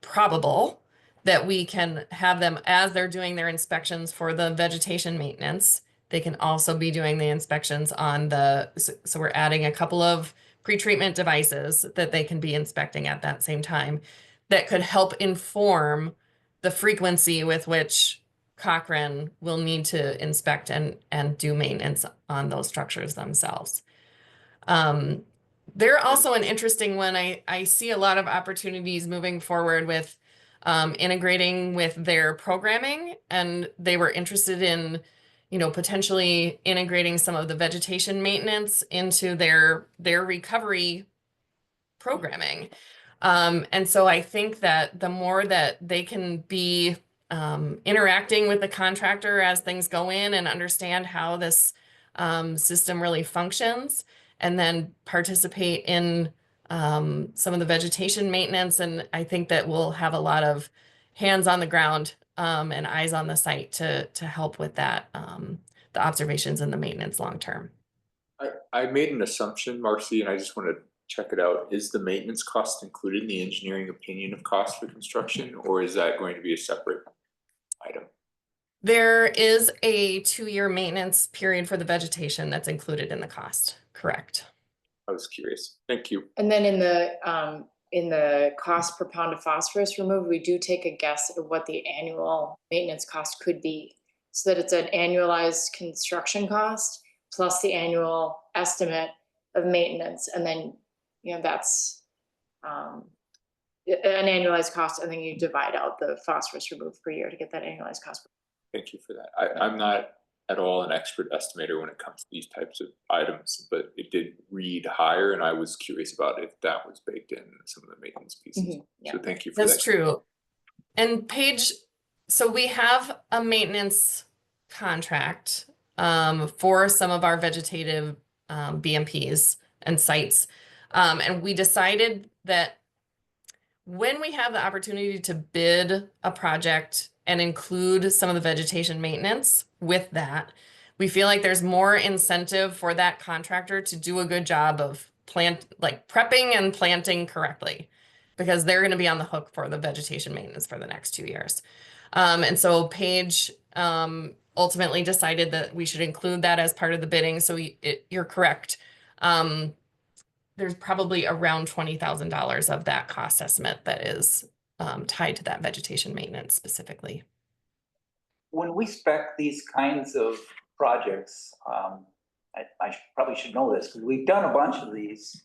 probable that we can have them, as they're doing their inspections for the vegetation maintenance, they can also be doing the inspections on so we're adding a couple of pretreatment devices that they can be inspecting at that same time that could help inform the frequency with which Cochrane will need to inspect and do maintenance on those structures themselves. They're also an interesting one. I see a lot of opportunities moving forward with integrating with their programming, and they were interested in, potentially integrating some of the vegetation maintenance into their recovery programming. And so I think that the more that they can be interacting with the contractor as things go in and understand how this system really functions, and then participate in some of the vegetation maintenance. And I think that we'll have a lot of hands on the ground and eyes on the site to help with that, the observations and the maintenance long term. I made an assumption, Marcy, and I just want to check it out. Is the maintenance cost included in the engineering opinion of cost for construction, or is that going to be a separate item? There is a 2-year maintenance period for the vegetation that's included in the cost, correct? I was curious. Thank you. And then in the cost per pound of phosphorus removed, we do take a guess of what the annual maintenance cost could be, so that it's an annualized construction cost plus the annual estimate of maintenance. And then, that's an annualized cost, and then you divide out the phosphorus removed per year to get that annualized cost. Thank you for that. I'm not at all an expert estimator when it comes to these types of items, but it did read higher, and I was curious about if that was baked in some of the maintenance pieces. Yeah. So thank you for that. That's true. And so we have a maintenance contract for some of our vegetative BMPs and sites. And we decided that when we have the opportunity to bid a project and include some of the vegetation maintenance with that, we feel like there's more incentive for that contractor to do a good job of prepping and planting correctly, because they're going to be on the hook for the vegetation maintenance for the next 2 years. And so Paige ultimately decided that we should include that as part of the bidding. So you're correct. There's probably around $20,000 of that cost estimate that is tied to that vegetation maintenance specifically. When we spec these kinds of projects, I probably should know this because we've done a bunch of these,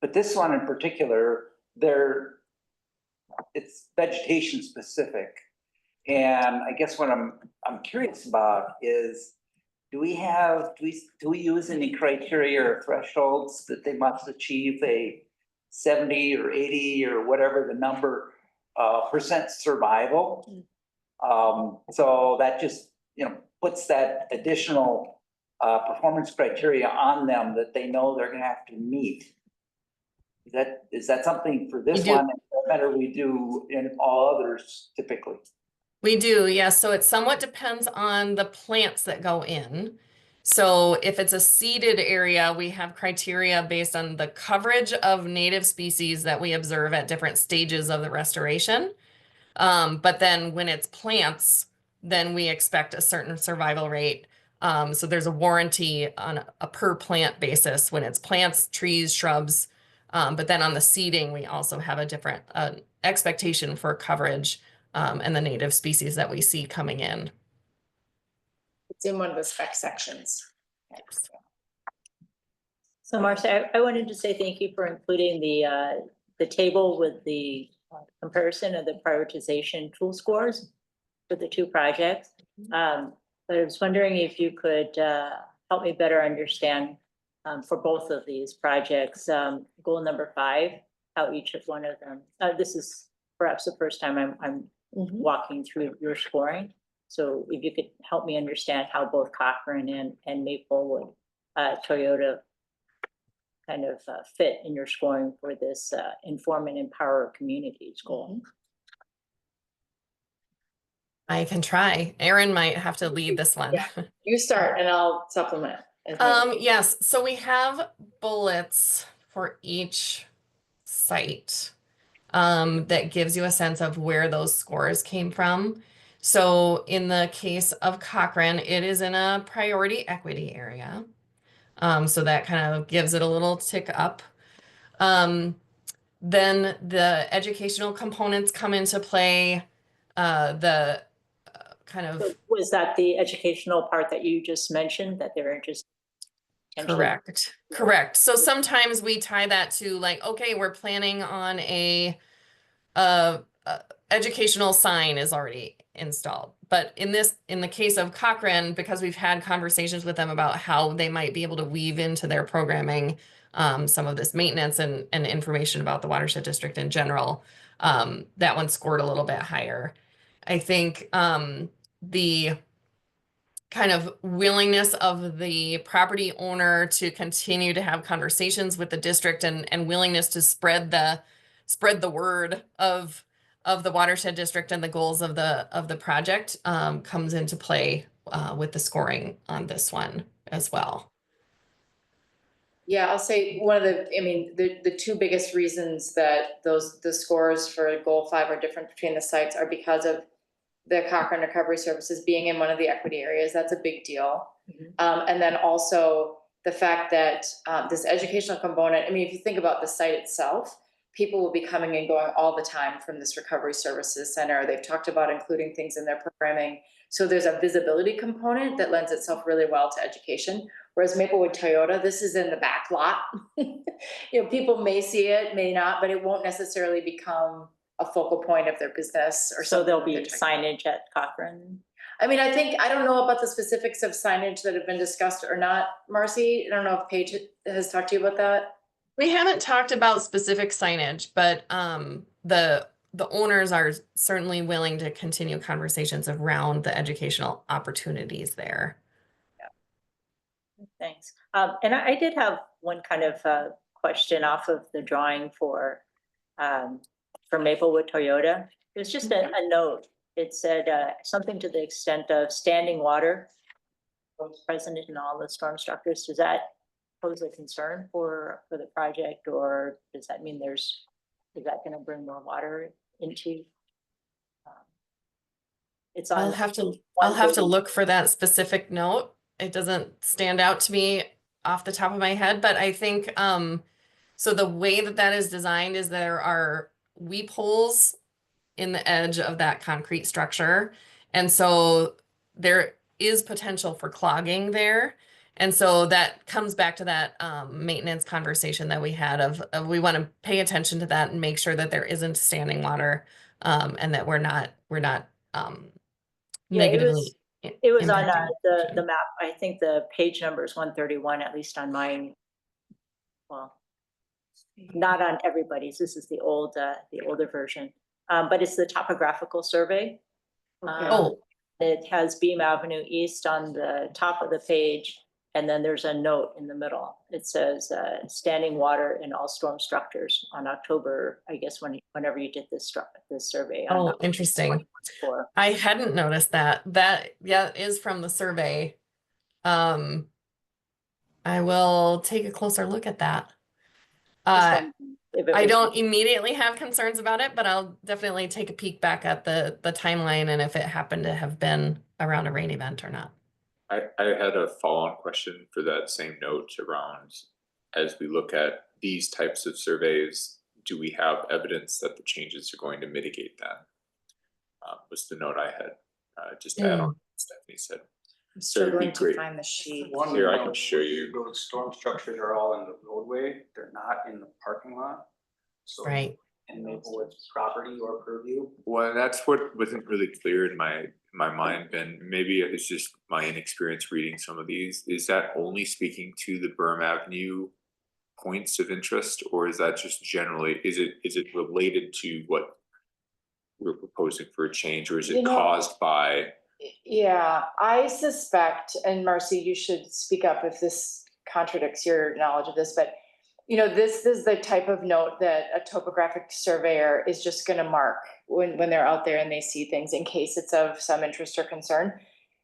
but this one in particular, it's vegetation specific. And I guess what I'm curious about is, do we use any criteria or thresholds that they must achieve a 70 or 80 or whatever the number % survival? So that just, puts that additional performance criteria on them that they know they're gonna have to meet. Is that something for this one that we do in all others typically? We do, yes. So it somewhat depends on the plants that go in. So if it's a seeded area, we have criteria based on the coverage of native species that we observe at different stages of the restoration. But then when it's plants, then we expect a certain survival rate. So there's a warranty on a per plant basis when it's plants, trees, shrubs. But then on the seeding, we also have a different expectation for coverage and the native species that we see coming in. It's in one of the spec sections. Yes. So Marcy, I wanted to say thank you for including the table with the comparison of the prioritization tool scores for the 2 projects. But I was wondering if you could help me better understand for both of these projects, goal number 5, how each of one of them, this is perhaps the first time I'm walking through your scoring. So if you could help me understand how both Cochrane and Maplewood Toyota kind of fit in your scoring for this inform and empower communities goal. I can try. Erin might have to lead this one. Yeah. You start and I'll supplement. Yes, so we have bullets for each site that gives you a sense of where those scores came from. So in the case of Cochrane, it is in a priority equity area. So that kind of gives it a little tick up. Then the educational components come into play. The kind of So was that the educational part that you just mentioned, that they were interested? Correct. So sometimes we tie that to like, okay, we're planning on uh, educational sign is already installed. But in the case of Cochrane, because we've had conversations with them about how they might be able to weave into their programming some of this maintenance and information about the watershed district in general, that one scored a little bit higher. I think the kind of willingness of the property owner to continue to have conversations with the district and willingness to spread the word of the watershed district and the goals of the project comes into play with the scoring on this one as well. Yeah, I'll say the two biggest reasons that the scores for goal 5 are different between the sites are because of the Cochrane Recovery Services being in one of the equity areas. That's a big deal. And then also the fact that this educational component, if you think about the site itself, people will be coming and going all the time from this Recovery Services Center. They've talked about including things in their programming. So there's a visibility component that lends itself really well to education. Whereas Maplewood Toyota, this is in the back lot. People may see it, may not, but it won't necessarily become a focal point of their business or So something. there'll be signage at Cochrane? I don't know about the specifics of signage that have been discussed or not, Marcy. I don't know if Paige has talked to you about that. We haven't talked about specific signage, but the owners are certainly willing to continue conversations around the educational opportunities there. Thanks. And I did have one kind of question off of the drawing for Maplewood Toyota. It was just a note. It said something to the extent of standing water was present in all the storm structures. Does that pose a concern for the project, or does that mean is that going to bring more water into? It's on. I'll have to look for that specific note. It doesn't stand out to me off the top of my head, but I think so the way that is designed is there are weep holes in the edge of that concrete structure. And so there is potential for clogging there. And so that comes back to that maintenance conversation that we had of we want to pay attention to that and make sure that there isn't standing water and that we're not negatively. It was on the map. I think the page number is 131, at least on mine. Well, not on everybody's. This is the older version, but it's the topographical survey. It has Beam Avenue East on the top of the page, and then there's a note in the middle. It says standing water in all storm structures on October, I guess whenever you did this survey. Oh, interesting. I hadn't noticed that. That is from the survey. I will take a closer look at that. I don't immediately have concerns about it, but I'll definitely take a peek back at the timeline and if it happened to have been around a rain event or not. I had a follow-on question for that same note around, as we look at these types of surveys, do we have evidence that the changes are going to mitigate that? Was the note I had, just to add on what Stephanie said. I'm struggling to find the sheet. Here, I can show you. Those storm structures are all in the roadway. They're not in the parking lot. So right. In Maplewood's property or purview. Well, that's what wasn't really clear in my mind, Ben. Maybe it was just my inexperience reading some of these. Is that only speaking to the Berm Avenue points of interest, or is that just generally, is it related to what we're proposing for a change, or is it caused by? Yeah, I suspect, and Marcy, you should speak up if this contradicts your knowledge of this, but this is the type of note that a topographic surveyor is just going to mark when they're out there and they see things in case it's of some interest or concern.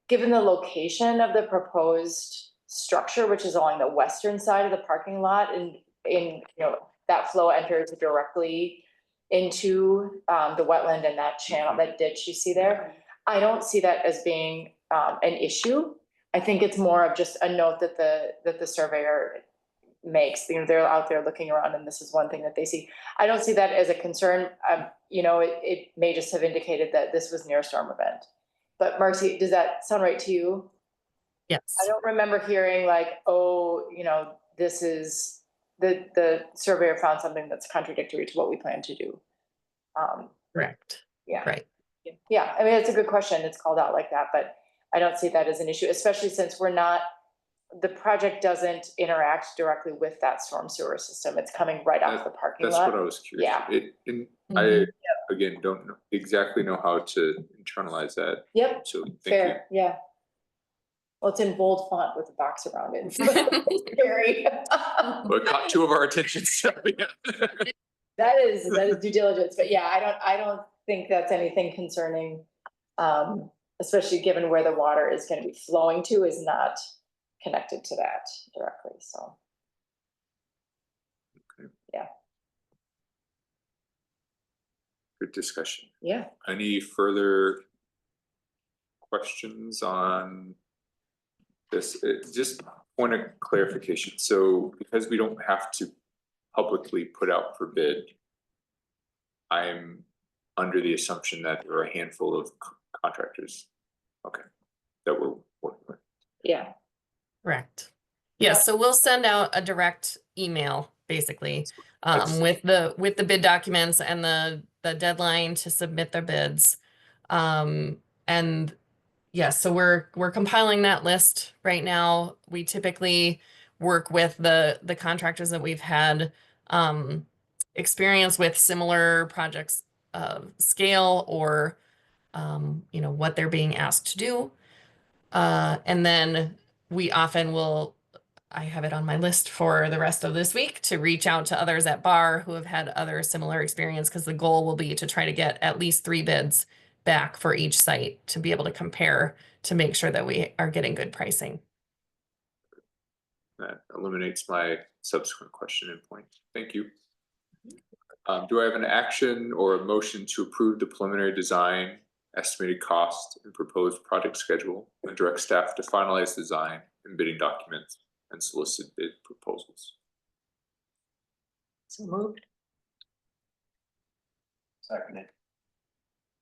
Given the location of the proposed structure, which is along the western side of the parking lot and that flow enters directly into the wetland and that channel, that ditch you see there. I don't see that as being an issue. I think it's more of just a note that the surveyor makes. You know, they're out there looking around and this is one thing that they see. I don't see that as a concern. You know, it may just have indicated that this was near a storm event. But Marcy, does that sound right to you? Yes. I don't remember hearing like, oh, you know, this is the surveyor found something that's contradictory to what we plan to do. Correct. Yeah. Right. Yeah, I mean, it's a good question. It's called out like that, but I don't see that as an issue, especially since the project doesn't interact directly with that storm sewer system. It's coming right off the parking That's lot. what I was curious. Yeah. And Mhm. I, again, don't exactly know how to internalize that. Yep, So thank you. fair, yeah. Well, it's in bold font with a box around it. So it's scary. Well, it caught two of our attentions. That is due diligence, but yeah, I don't think that's anything concerning. Especially given where the water is gonna be flowing to is not connected to that directly, so. Okay. Yeah. Good discussion. Yeah. Any further questions on this? Just point of clarification. So because we don't have to publicly put out for bid, I'm under the assumption that there are a handful of contractors, okay, that we're working with. Yeah. Correct. Yeah, so we'll send out a direct email basically with the bid documents and the deadline to submit their bids. And yeah, so we're compiling that list right now. We typically work with the contractors that we've had experience with similar projects of scale or you know, what they're being asked to do. And then we often will, I have it on my list for the rest of this week to reach out to others at bar who have had other similar experience, because the goal will be to try to get at least 3 bids back for each site to be able to compare to make sure that we are getting good pricing. That eliminates my subsequent question and point. Thank you. Do I have an action or a motion to approve the preliminary design, estimated cost, and proposed project schedule, and direct staff to finalize design and bidding documents and solicit bid proposals? So moved. Seconded.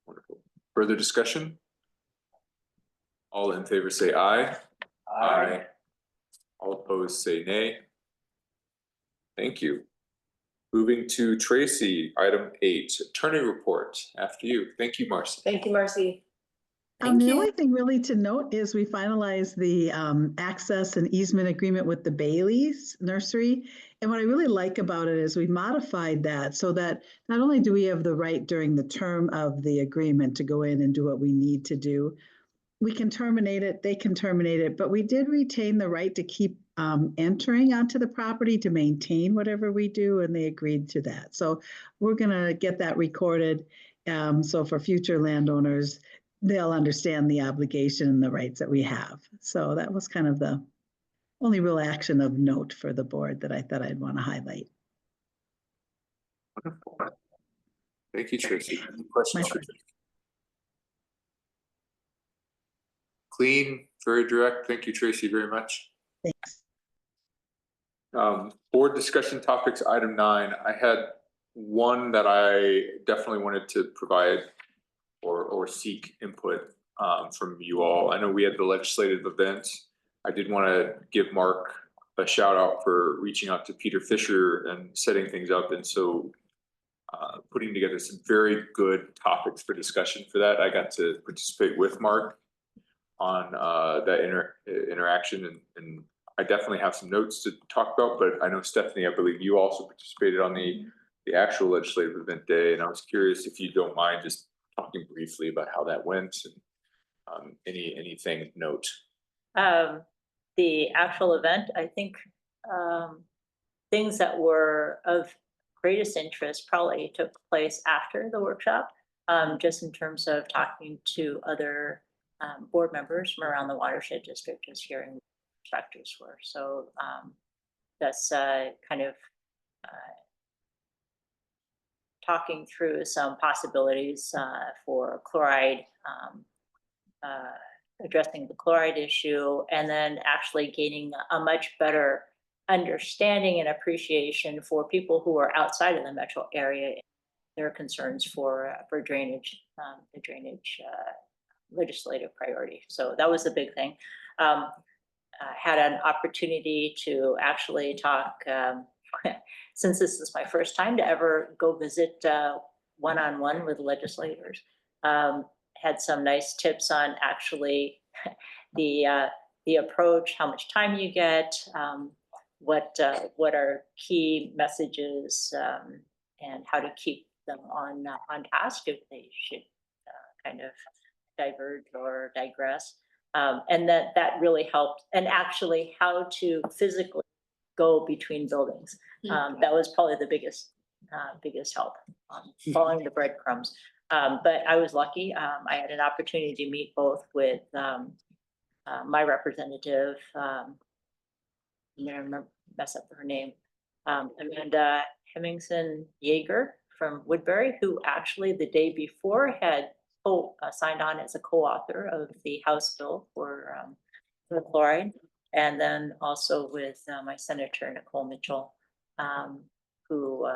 Wonderful. Further discussion? All in favor say aye. Aye. All opposed say nay. Thank you. Moving to Tracy, item 8, attorney report. After you. Thank you, Marcy. Thank you, Marcy. The only thing really to note is we finalized the access and easement agreement with the Bailey's Nursery. And what I really like about it is we modified that so that not only do we have the right during the term of the agreement to go in and do what we need to do, we can terminate it, they can terminate it, but we did retain the right to keep entering onto the property to maintain whatever we do, and they agreed to that. So we're gonna get that recorded. So for future landowners, they'll understand the obligation and the rights that we have. So that was kind of the only real action of note for the board that I thought I'd want to highlight. Wonderful. Thank you, Tracy. Any questions? Clean, very direct. Thank you, Tracy, very much. Thanks. Board discussion topics, item 9. I had one that I definitely wanted to provide or seek input from you all. I know we had the legislative event. I did want to give Mark a shout out for reaching out to Peter Fisher and setting things up. And so putting together some very good topics for discussion for that. I got to participate with Mark on that interaction, and I definitely have some notes to talk about, but I know Stephanie, I believe you also participated on the actual legislative event day, and I was curious if you don't mind just talking briefly about how that went and anything of note. The actual event, I think things that were of greatest interest probably took place after the workshop, just in terms of talking to other board members from around the watershed district, just hearing what perspectives were. So that's kind of talking through some possibilities for chloride, addressing the chloride issue, and then actually gaining a much better understanding and appreciation for people who are outside of the metro area, their concerns for drainage, the drainage legislative priority. So that was the big thing. Had an opportunity to actually talk, since this is my first time to ever go visit one-on-one with legislators. Had some nice tips on actually the approach, how much time you get, what are key messages, and how to keep them on task if they should kind of diverge or digress. And that really helped, and actually how to physically go between buildings. That was probably the biggest help, following the breadcrumbs. But I was lucky. I had an opportunity to meet both with my representative, I'm gonna mess up her name, Amanda Hemmingson Yeager from Woodbury, who actually the day before had signed on as a co-author of the House bill for the chloride, and then also with my Senator Nicole Mitchell, who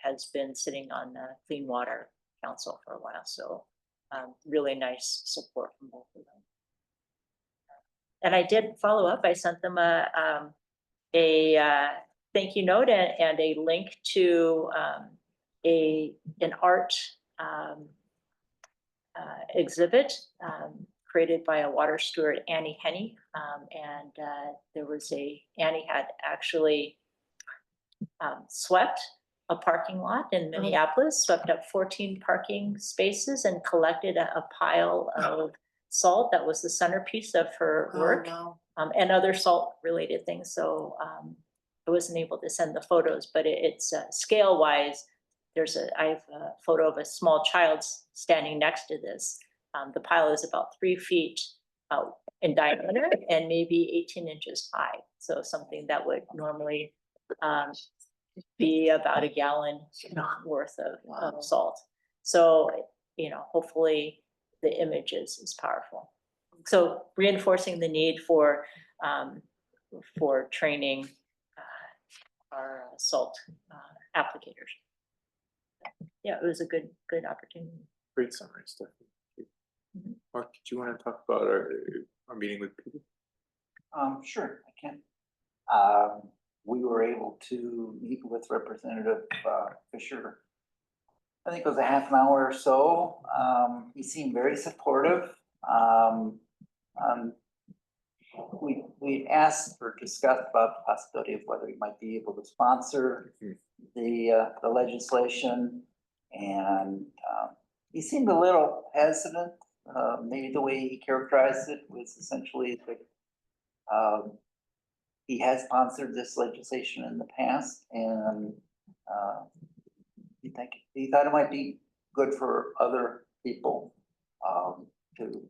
has been sitting on the Clean Water Council for a while. So really nice support from both of them. And I did follow up. I sent them a thank you note and a link to an art exhibit created by a water steward, Annie Henney. And there was Annie had actually swept a parking lot in Minneapolis, swept up 14 parking spaces and collected a pile of salt that was the centerpiece of her work. And other salt related things. So I wasn't able to send the photos, but it's scale wise. I have a photo of a small child standing next to this. The pile is about 3 feet in diameter and maybe 18 inches high. So something that would normally be about a gallon worth of salt. So, hopefully the image is powerful. So reinforcing the need for training our salt applicators. Yeah, it was a good opportunity. Great summary, Stephanie. Mark, did you want to talk about our meeting with Peter? Sure, I can. We were able to meet with Representative Fisher. I think it was a half an hour or so. He seemed very supportive. We asked or discussed about the possibility of whether he might be able to sponsor the legislation, and he seemed a little hesitant. Maybe the way he characterized it was essentially that he has sponsored this legislation in the past, and he thought it might be good for other people to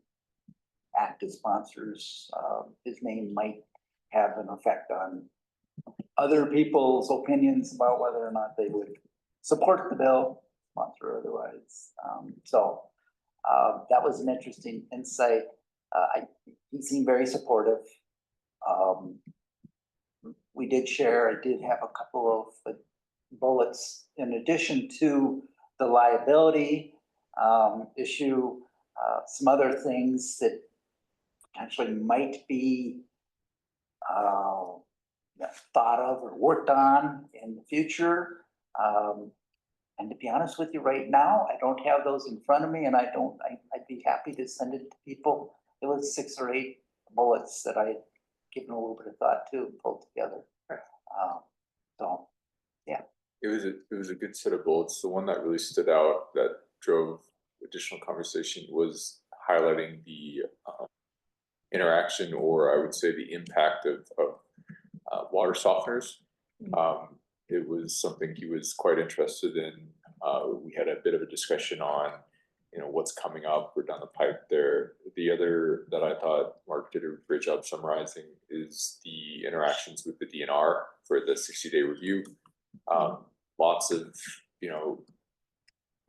act as sponsors. His name might have an effect on other people's opinions about whether or not they would support the bill, sponsor or otherwise. So that was an interesting insight. He seemed very supportive. We did share, I did have a couple of bullets in addition to the liability issue, some other things that potentially might be thought of or worked on in the future. And to be honest with you, right now, I don't have those in front of me, and I'd be happy to send it to people. It was 6 or 8 bullets that I had given a little bit of thought to and pulled together. So, yeah. It was a good set of bullets. The one that really stood out that drove additional conversation was highlighting the interaction, or I would say the impact of water softeners. It was something he was quite interested in. We had a bit of a discussion on, what's coming up or down the pipe there. The other that I thought Mark did a great job summarizing is the interactions with the DNR for the 60-day review. Lots of,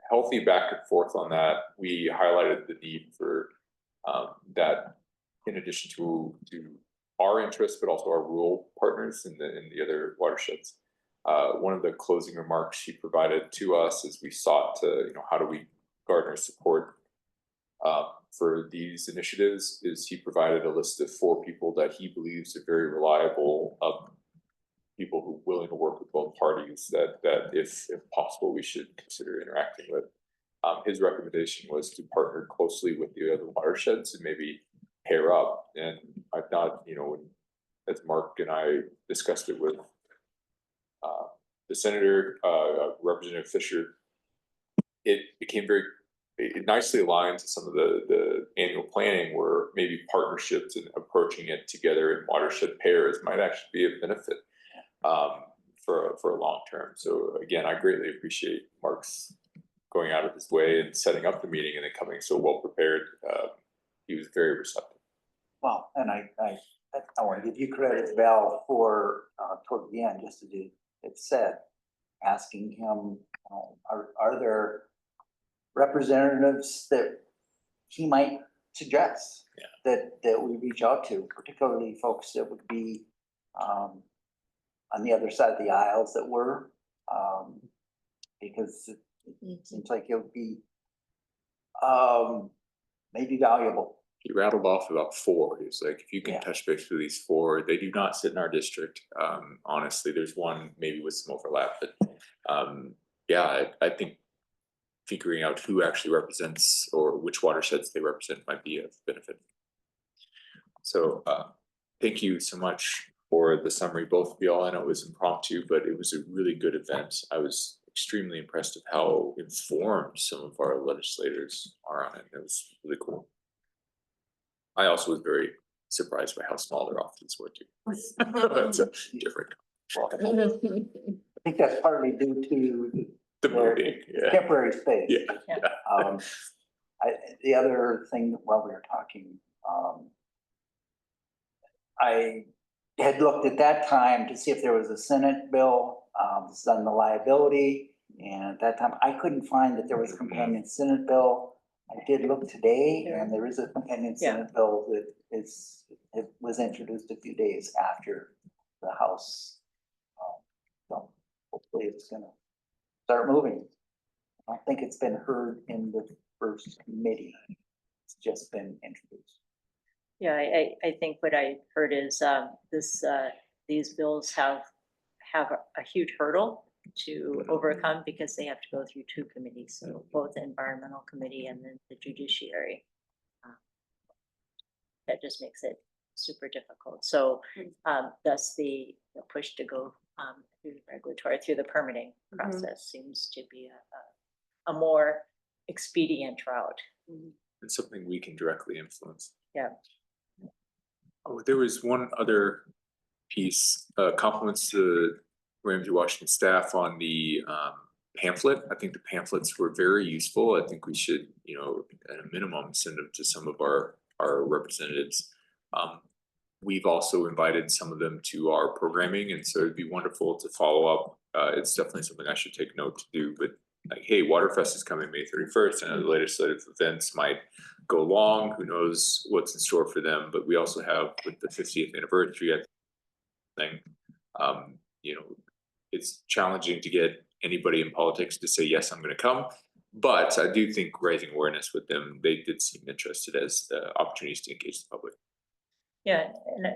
healthy back and forth on that. We highlighted the need for that in addition to our interests, but also our rural partners in the other watersheds. One of the closing remarks she provided to us as we sought to, how do we garner support for these initiatives, is he provided a list of 4 people that he believes are very reliable people who are willing to work with both parties that if possible we should consider interacting with. His recommendation was to partner closely with the other watersheds and maybe pair up. And I thought, as Mark and I discussed it with the senator, Representative Fisher, it became it nicely aligned to some of the annual planning where maybe partnerships and approaching it together in watershed pairs might actually be of benefit for a long term. So again, I greatly appreciate Mark's going out of his way and setting up the meeting and then coming so well prepared. He was very receptive. Well, and I want to give you credit, Val, for toward the end, just to do it said, asking him, are there representatives that he might suggest that we reach out to, particularly folks that would be on the other side of the aisles that were, because it seems like it would be maybe valuable. He rattled off about 4. He was like, if you can touch base with these 4, they do not sit in our district. Honestly, there's one maybe with some overlap, but I think figuring out who actually represents or which watersheds they represent might be of benefit. So thank you so much for the summary, both of y'all. I know it was impromptu, but it was a really good event. I was extremely impressed with how informed some of our legislators are on it. It was really cool. I also was very surprised by how small their offices were too. That's a different. Well, I think that's partly due to the moving, temporary space. Yeah. The other thing while we were talking, I had looked at that time to see if there was a Senate bill on the liability, and at that time I couldn't find that there was a companion Senate bill. I did look today, and there is a companion Senate bill that it was introduced a few days after the House. So hopefully it's gonna start moving. I don't think it's been heard in the first committee. It's just been introduced. Yeah, I think what I heard is these bills have a huge hurdle to overcome because they have to go through 2 committees, so both the environmental committee and then the judiciary. That just makes it super difficult. So thus the push to go through the permitting process seems to be a more expedient route. It's something we can directly influence. Yeah. Oh, there was one other piece, compliments to Ramsey-Washington staff on the pamphlet. I think the pamphlets were very useful. I think we should, at a minimum, send them to some of our representatives. We've also invited some of them to our programming, and so it'd be wonderful to follow up. It's definitely something I should take note to do, but like, hey, Waterfest is coming May 31st, and the legislative events might go long. Who knows what's in store for them? But we also have, with the 50th anniversary, it's challenging to get anybody in politics to say, yes, I'm going to come. But I do think raising awareness with them, they did seem interested as opportunities to engage the public. Yeah, and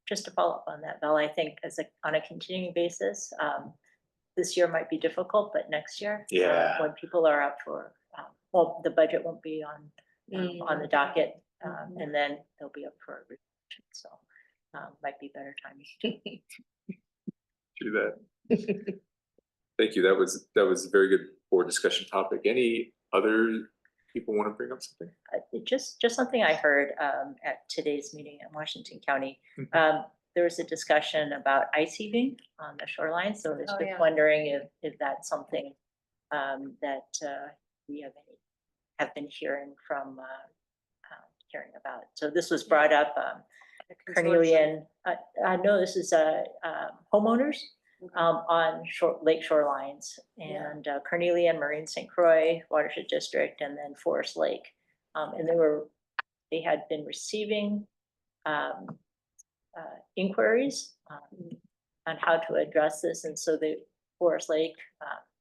just to follow up on that, Val, I think on a continuing basis, this year might be difficult, but next year, when people are up for, the budget won't be on the docket, and then they'll be up for a revision, so might be better timing. Do that. Thank you. That was a very good board discussion topic. Any other people want to bring up something? Just something I heard at today's meeting in Washington County. There was a discussion about ice heaving on the shoreline. So I was just wondering if that's something that we have been hearing about. So this was brought up. Carnelian. No, this is homeowners. on lake shorelines, and Cornelia and Marine St. Croix Watershed District, and then Forest Lake. And they had been receiving inquiries on how to address this, and so the Forest Lake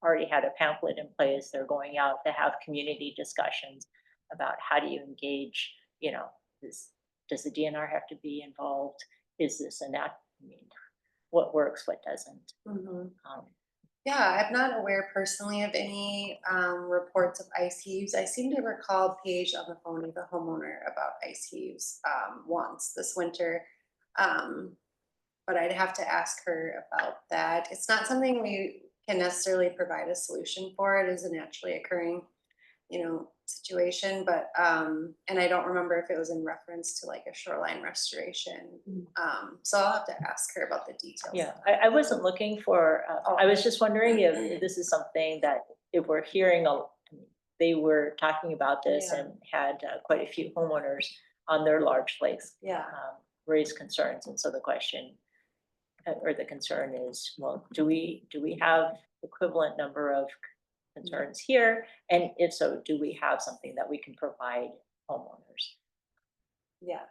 already had a pamphlet in place. They're going out to have community discussions about how do you engage, you know, this, does the DNR have to be involved? Is this I mean, what works, what doesn't? Yeah, I'm not aware personally of any reports of ice heaves. I seem to recall Paige on the phone with a homeowner about ice heaves once this winter. But I'd have to ask her about that. It's not something we can necessarily provide a solution for. It is a naturally occurring, you know, situation, but and I don't remember if it was in reference to like a shoreline restoration. So I'll have to ask her about the details. Yeah, I wasn't looking for, I was just wondering if this is something that, if we're hearing, they were talking about this and had quite a few homeowners on their large lakes raise concerns. And so the question or the concern is, well, do we have equivalent number of concerns here? And if so, do we have something that we can provide homeowners? Yeah,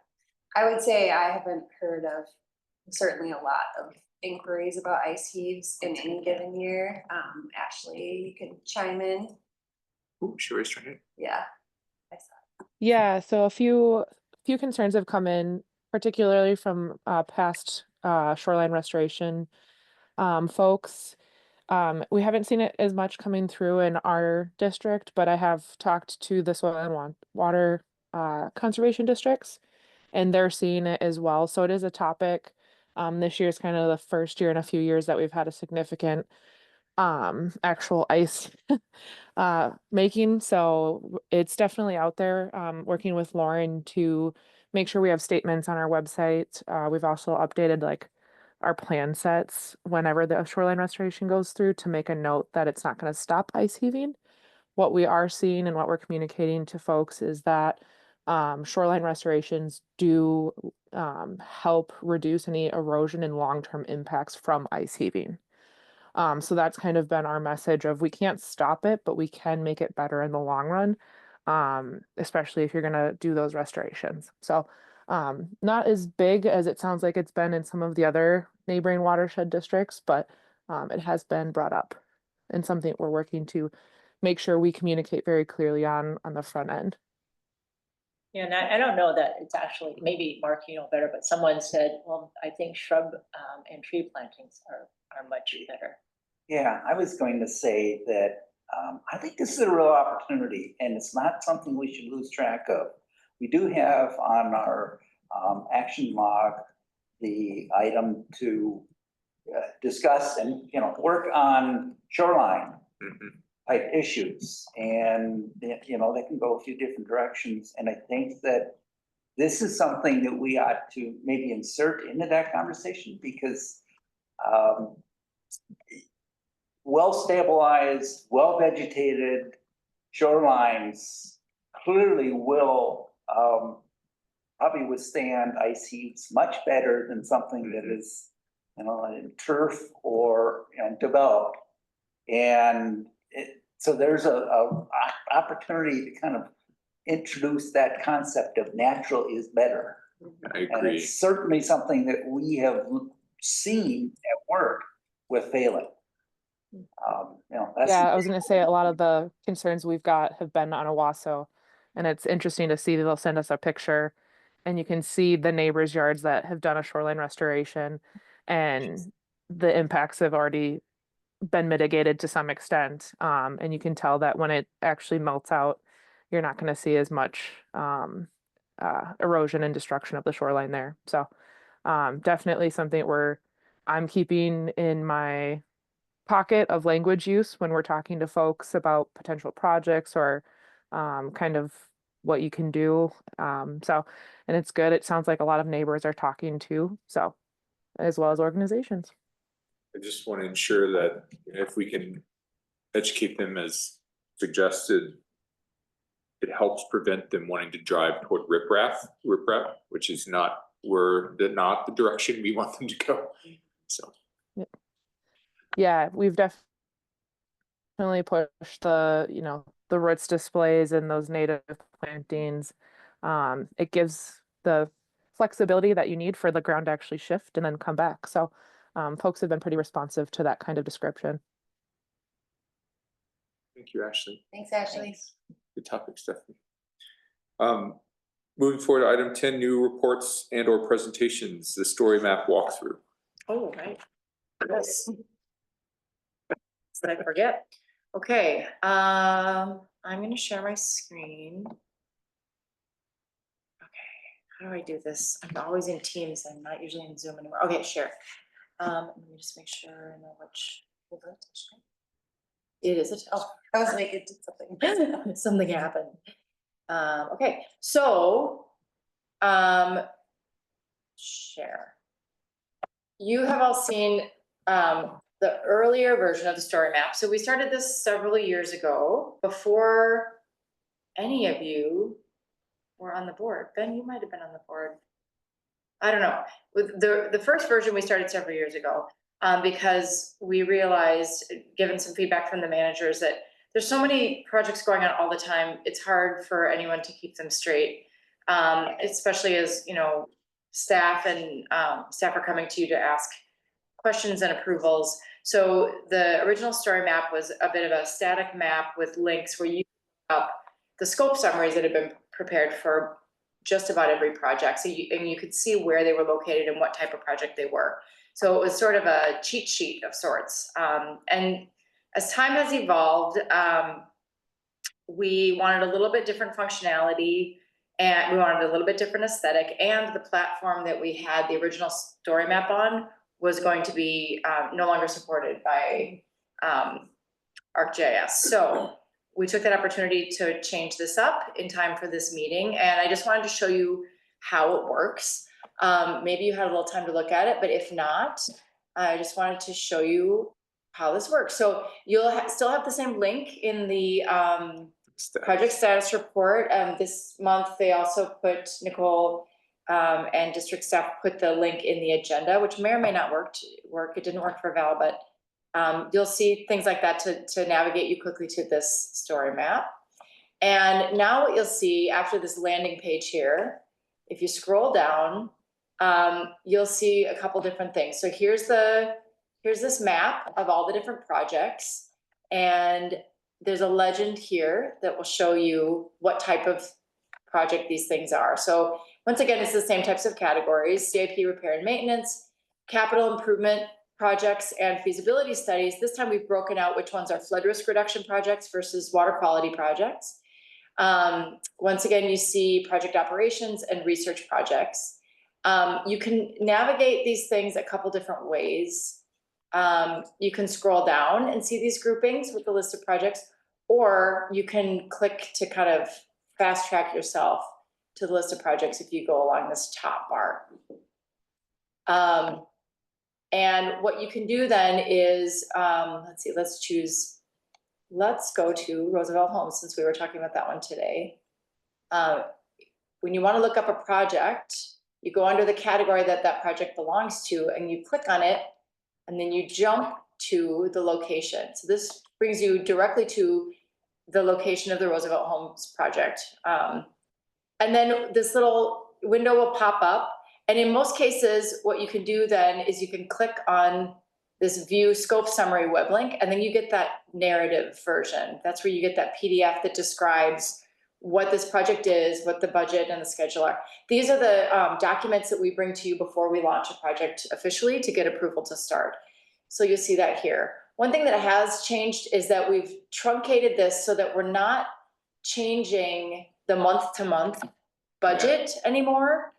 I would say I haven't heard of certainly a lot of inquiries about ice heaves in any given year. Ashley, you can chime in. Ooh, she raised her hand. Yeah, I saw. Yeah, so a few concerns have come in, particularly from past shoreline restoration folks. We haven't seen it as much coming through in our district, but I have talked to the soil and water conservation districts, and they're seeing it as well. So it is a topic. This year is kind of the first year in a few years that we've had a significant actual ice making. So it's definitely out there. Working with Lauren to make sure we have statements on our website. We've also updated like our plan sets whenever the shoreline restoration goes through to make a note that it's not going to stop ice heaving. What we are seeing and what we're communicating to folks is that shoreline restorations do help reduce any erosion and long-term impacts from ice heaving. So that's kind of been our message of we can't stop it, but we can make it better in the long run, especially if you're going to do those restorations. So not as big as it sounds like it's been in some of the other neighboring watershed districts, but it has been brought up and something we're working to make sure we communicate very clearly on the front end. Yeah, and I don't know that it's actually, maybe Mark, you know better, but someone said, well, I think shrub and tree plantings are much better. Yeah, I was going to say that I think this is a real opportunity, and it's not something we should lose track of. We do have on our action log the item to discuss and, you know, work on shoreline type issues, and you know, they can go a few different directions. And I think that this is something that we ought to maybe insert into that conversation, because well stabilized, well vegetated shorelines clearly will probably withstand ice heaves much better than something that is, you know, in turf or, you know, developed. And so there's a opportunity to kind of introduce that concept of natural is better. I agree. And it's certainly something that we have seen at work with failing. You know, that's Yeah, I was going to say a lot of the concerns we've got have been on Owasso, and it's interesting to see that they'll send us a picture and you can see the neighbors' yards that have done a shoreline restoration, and the impacts have already been mitigated to some extent. And you can tell that when it actually melts out, you're not going to see as much erosion and destruction of the shoreline there. So definitely something I'm keeping in my pocket of language use when we're talking to folks about potential projects or kind of what you can do. And it's good. It sounds like a lot of neighbors are talking too, so as well as organizations. I just want to ensure that if we can educate them as suggested, it helps prevent them wanting to drive toward riprap, which is not the direction we want them to go. So. Yep. yeah, we've definitely pushed the, the roots displays and those native plantings. It gives the flexibility that you need for the ground to actually shift and then come back. So folks have been pretty responsive to that kind of description. Thank you, Ashley. Thanks, Ashley. Good topic, Stephanie. Moving forward to item 10, new reports and or presentations, the story map walkthrough. Oh, right. Yes. Did I forget? Okay, I'm gonna share my screen. Okay, how do I do this? I'm always in Teams. I'm not usually in Zoom anymore. Okay, share. Let me just make sure I know which. It is a, oh, I was making something. something happened. Okay, so, share. You have all seen, the earlier version of the story map. So we started this several years ago before any of you were on the board. Ben, you might have been on the board. I don't know. With the first version we started several years ago, because we realized, given some feedback from the managers, that there's so many projects going on all the time. It's hard for anyone to keep them straight, especially as, staff and staff are coming to you to ask questions and approvals. So the original story map was a bit of a static map with links where you up the scope summaries that had been prepared for just about every project. So you could see where they were located and what type of project they were. So it was sort of a cheat sheet of sorts. And as time has evolved, we wanted a little bit different functionality, and we wanted a little bit different aesthetic, and the platform that we had the original story map on was going to be no longer supported by ArcGIS. So we took that opportunity to change this up in time for this meeting, and I just wanted to show you how it works. Maybe you had a little time to look at it, but if not, I just wanted to show you how this works. So you'll still have the same link in the project status report. This month, they also put, Nicole and district staff put the link in the agenda, which may or may not work. It didn't work for Val, but you'll see things like that to navigate you quickly to this story map. And now what you'll see after this landing page here, if you scroll down, you'll see a couple different things. So here's this map of all the different projects, and there's a legend here that will show you what type of project these things are. So once again, it's the same types of categories: CIP, repair and maintenance, capital improvement projects, and feasibility studies. This time we've broken out which ones are flood risk reduction projects versus water quality projects. Once again, you see project operations and research projects. You can navigate these things a couple different ways. You can scroll down and see these groupings with the list of projects, or you can click to kind of fast track yourself to the list of projects if you go along this top bar. And what you can do then is, let's see, let's go to Roosevelt Homes, since we were talking about that one today. When you want to look up a project, you go under the category that project belongs to, and you click on it, and then you jump to the location. So this brings you directly to the location of the Roosevelt Homes project. And then this little window will pop up. And in most cases, what you can do then is you can click on this view scope summary web link, and then you get that narrative version. That's where you get that PDF that describes what this project is, what the budget and the schedule are. These are the documents that we bring to you before we launch a project officially to get approval to start. So you'll see that here. One thing that has changed is that we've truncated this so that we're not changing the month-to-month budget anymore.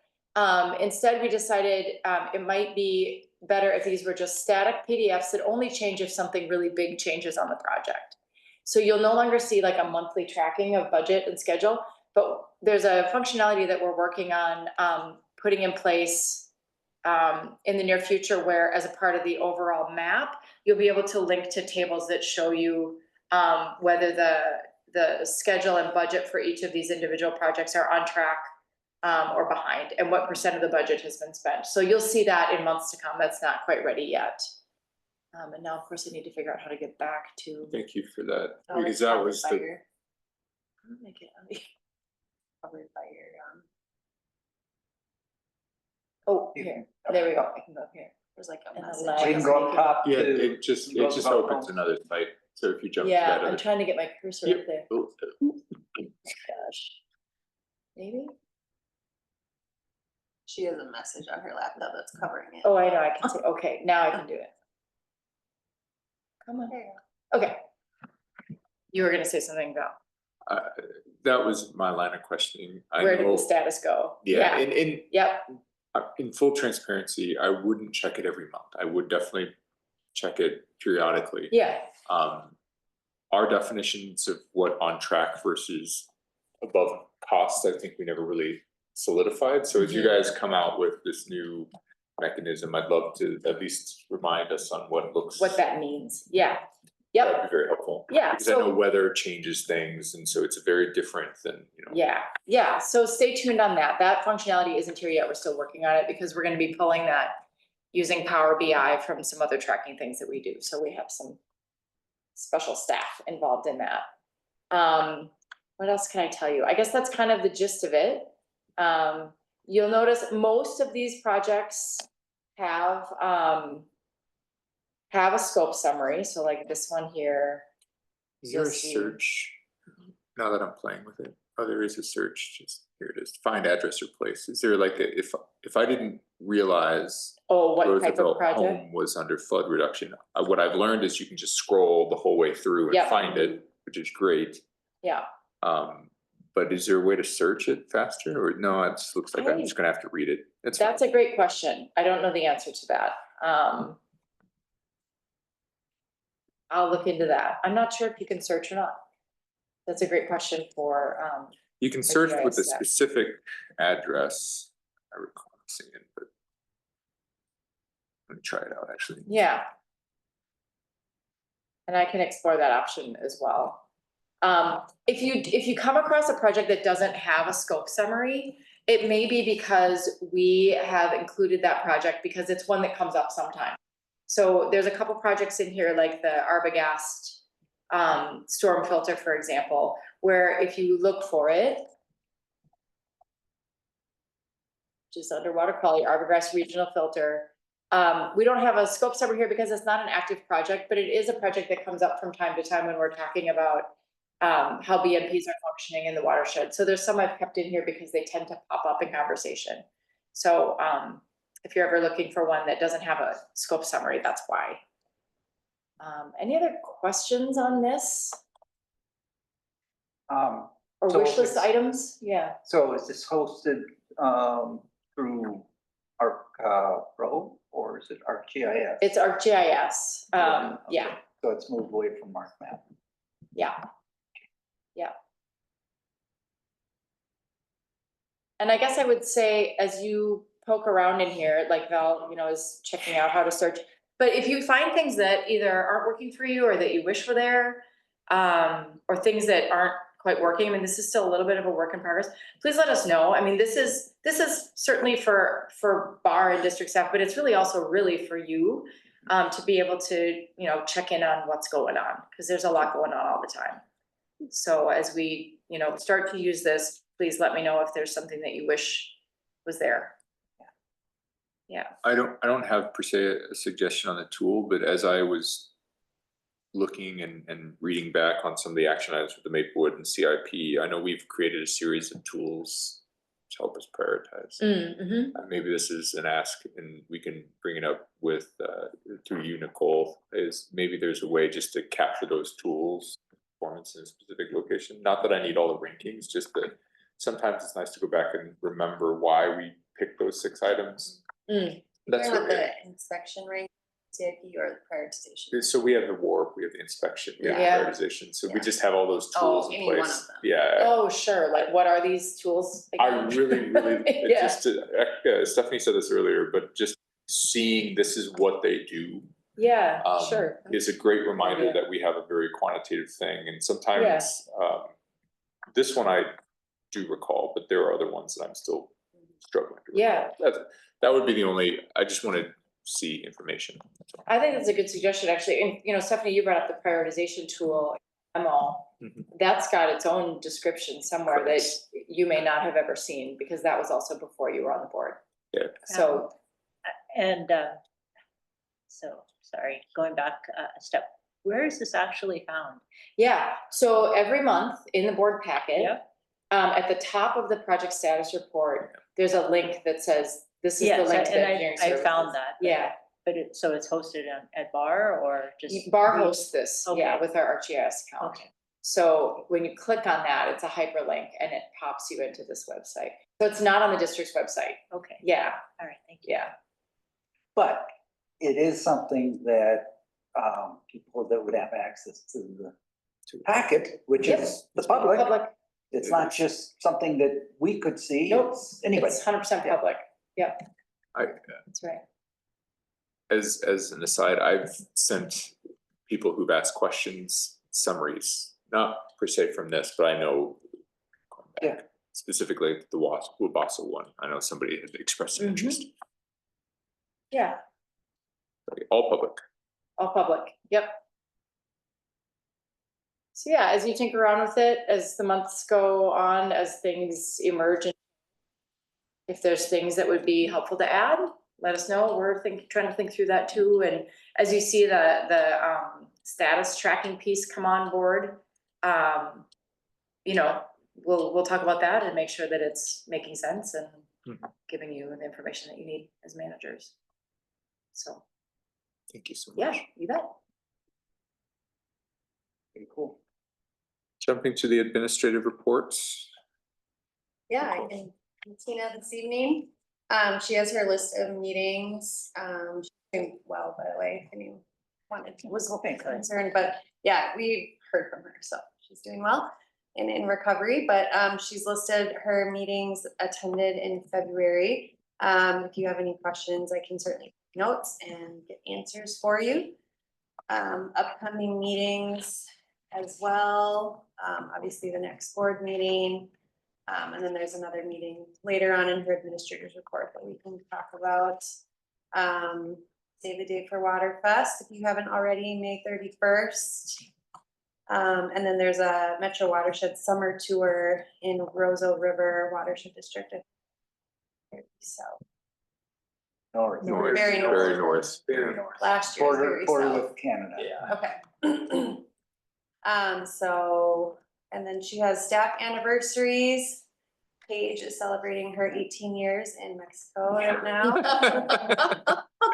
Instead, we decided it might be better if these were just static PDFs that only change if something really big changes on the project. So you'll no longer see like a monthly tracking of budget and schedule, but there's a functionality that we're working on putting in place in the near future, where as a part of the overall map, you'll be able to link to tables that show you whether the schedule and budget for each of these individual projects are on track or behind, and what % of the budget has been spent. So you'll see that in months to come. That's not quite ready yet. And now, of course, I need to figure out how to get back to. Thank you for that, Oh, because it's that covered was by the, your- Make it covered by your, Oh, here, there we go, I can go here. There's like a And the message. lag We can is go up making- top yeah, to. it just Roosevelt opens Homes. another site, so if you jump to Yeah, that I'm other. trying to get my cursor Yep. up there, Oh, gosh. Maybe? She has a message on her laptop that's covering it. Oh, I know, I can see, okay, now I can do it. Come on, There you go. okay. You were gonna say something about, That was my line of questioning. I where did know- the status go? Yeah, in Yep, in full transparency, I wouldn't check it every month. I would definitely check it periodically. yeah, Our definitions of what on track versus above cost, I think we never really solidified. So as you guys come out with this new mechanism, I'd love to at least remind us on what it looks. what that means, yeah, That'd yep, be very helpful. yeah, Because I know so, weather changes things, and so it's very different than, you know. yeah, so stay tuned on that, that functionality isn't here yet, we're still working on it, because we're gonna be pulling that using Power BI from some other tracking things that we do, so we have some special staff involved in that. What else can I tell you? I guess that's kind of the gist of it. You'll notice most of these projects have a scope summary, so like this one here. Is there a You'll see. search? Now that I'm playing with it, oh, there is a search, just here it is, find address or place. Is there like a, if I didn't realize Oh, what type of Roosevelt project? home was under flood reduction, what I've learned is you can just scroll the whole way through and Yep. find it, which is great. Yeah, But is there a way to search it faster, or no, it just looks like I'm just gonna have to read it. It's fine. that's a great question. I don't know the answer to that. I'll look into that. I'm not sure if you can search or not. That's a great question for, You can search with a staff. specific address. I recall seeing it, but let me try it out, actually. yeah. And I can explore that option as well. If you come across a project that doesn't have a scope summary, it may be because we have included that project because it's one that comes up sometime. So there's a couple projects in here, like the Arbogast storm filter, for example, where if you look for it, which is underwater quality, Arbogast regional filter. We don't have a scope summary here because it's not an active project, but it is a project that comes up from time to time when we're talking about how BMPs are functioning in the watershed. So there's some I've kept in here because they tend to pop up in conversation. So if you're ever looking for one that doesn't have a scope summary, that's why. Any other questions on this or So wish list it's- items? Yeah. So is this hosted through Pro or is it ArcGIS? It's ArcGIS. Okay. Yeah, So it's moved away from ArcMap. yeah. Yeah. And I guess I would say, as you poke around in here, like Val, is checking out how to search. But if you find things that either aren't working for you or that you wish were there, or things that aren't quite working, I mean, this is still a little bit of a work in progress. Please let us know. I mean, this is certainly for bar and district staff, but it's really also really for you to be able to, check in on what's going on, because there's a lot going on all the time. So as we, start to use this, please let me know if there's something that you wish was there. Yeah. I don't have per se a suggestion on the tool, but as I was looking and reading back on some of the action items with the Maplewood and CIP, I know we've created a series of tools to help us prioritize. Maybe this is an ask, and we can bring it up with through you, Nicole. Is maybe there's a way just to capture those tools, performance in a specific location. Not that I need all the rankings, just that sometimes it's nice to go back and remember why we picked those 6 items. That's Talking what about the inspection rate, CIP or the prioritization. So we have the warp, we have the inspection, we have the Yeah. prioritization, so we Yeah. just have all those tools in any one place. of them. Yeah, Oh, sure. Like, what are these tools? I again? really, Yeah. just, Stephanie said this earlier, but just seeing this is what they do. Yeah, sure. Is a great reminder Yeah. that we have a very quantitative thing, and sometimes, this one I do recall, but there are other ones that I'm still struggling to recall. Yeah. That would be the only, I just wanted see information. I think that's a good suggestion, actually. And, you know, Stephanie, you brought up the prioritization tool, MO. Mhm. That's got its own description somewhere that Correct. you may not have ever seen, because that was also before you were on the board. Yeah. So, And so, sorry, going back a step, where is this actually found? yeah, so every month in the board packet. Yep. At the top of the project status report, there's a link that says, this is the Yes, link to the and engineering I services. found that. Yeah, But so it's hosted at Bar or just? Bar hosts this, yeah, Okay. with our ArcGIS account. Okay, So when you click on that, it's a hyperlink and it pops you into this website. So it's not on the district's website. okay, Yeah, all right, thank you. yeah. But it is something that, people that would have access to the packet, which Yep. is the public. Public, It's not just something that we could see. Nope. It's anybody. it's 100% public. Yep, I, that's right. as an aside, I've sent people who've asked questions summaries, not per se from this, but I know. Yeah. Specifically the Wabasso one, I know somebody had expressed some Mhm. interest. Yeah, All public. all public, yep. So yeah, as you tinker around with it, as the months go on, as things emerge, and if there's things that would be helpful to add, let us know. We're trying to think through that too. And as you see the status tracking piece come on board, you know, we'll talk about that and make sure that it's making sense and giving you the information that you need as managers. So Thank you so much. yeah, you bet. Pretty cool. Jumping to the administrative reports. Yeah, I can, Tina this evening, she has her list of meetings, she's doing well, by the way, if anyone was concerned, but yeah, we heard from her, so she's doing well and in recovery, but she's listed her meetings attended in February. If you have any questions, I can certainly take notes and get answers for you. Upcoming meetings as well, obviously the next board meeting. And then there's another meeting later on in her administrator's report that we can talk about. Save the date for Waterfest, if you haven't already, May 31st. And then there's a Metro Watershed Summer Tour in Roseau River Watershed District. So North. North, Very north. very north. Very north. last year's very Border south. with Canada. Yeah. Okay. So, and then she has staff anniversaries. Paige is celebrating her 18 years in Mexico right now.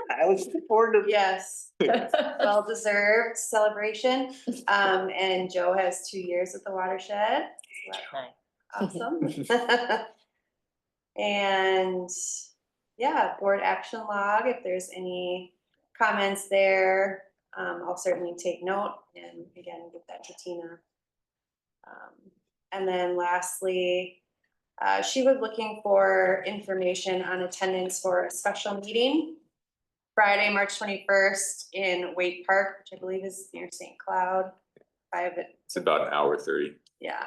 I was looking forward to. Yes, well-deserved celebration. And Joe has 2 years at the watershed. Awesome. And yeah, board action log, if there's any comments there, I'll certainly take note and again, give that to Tina. And then lastly, she was looking for information on attendance for a special meeting Friday, March 21st in Wade Park, which I believe is near St. Cloud. It's about an hour 30. Yeah.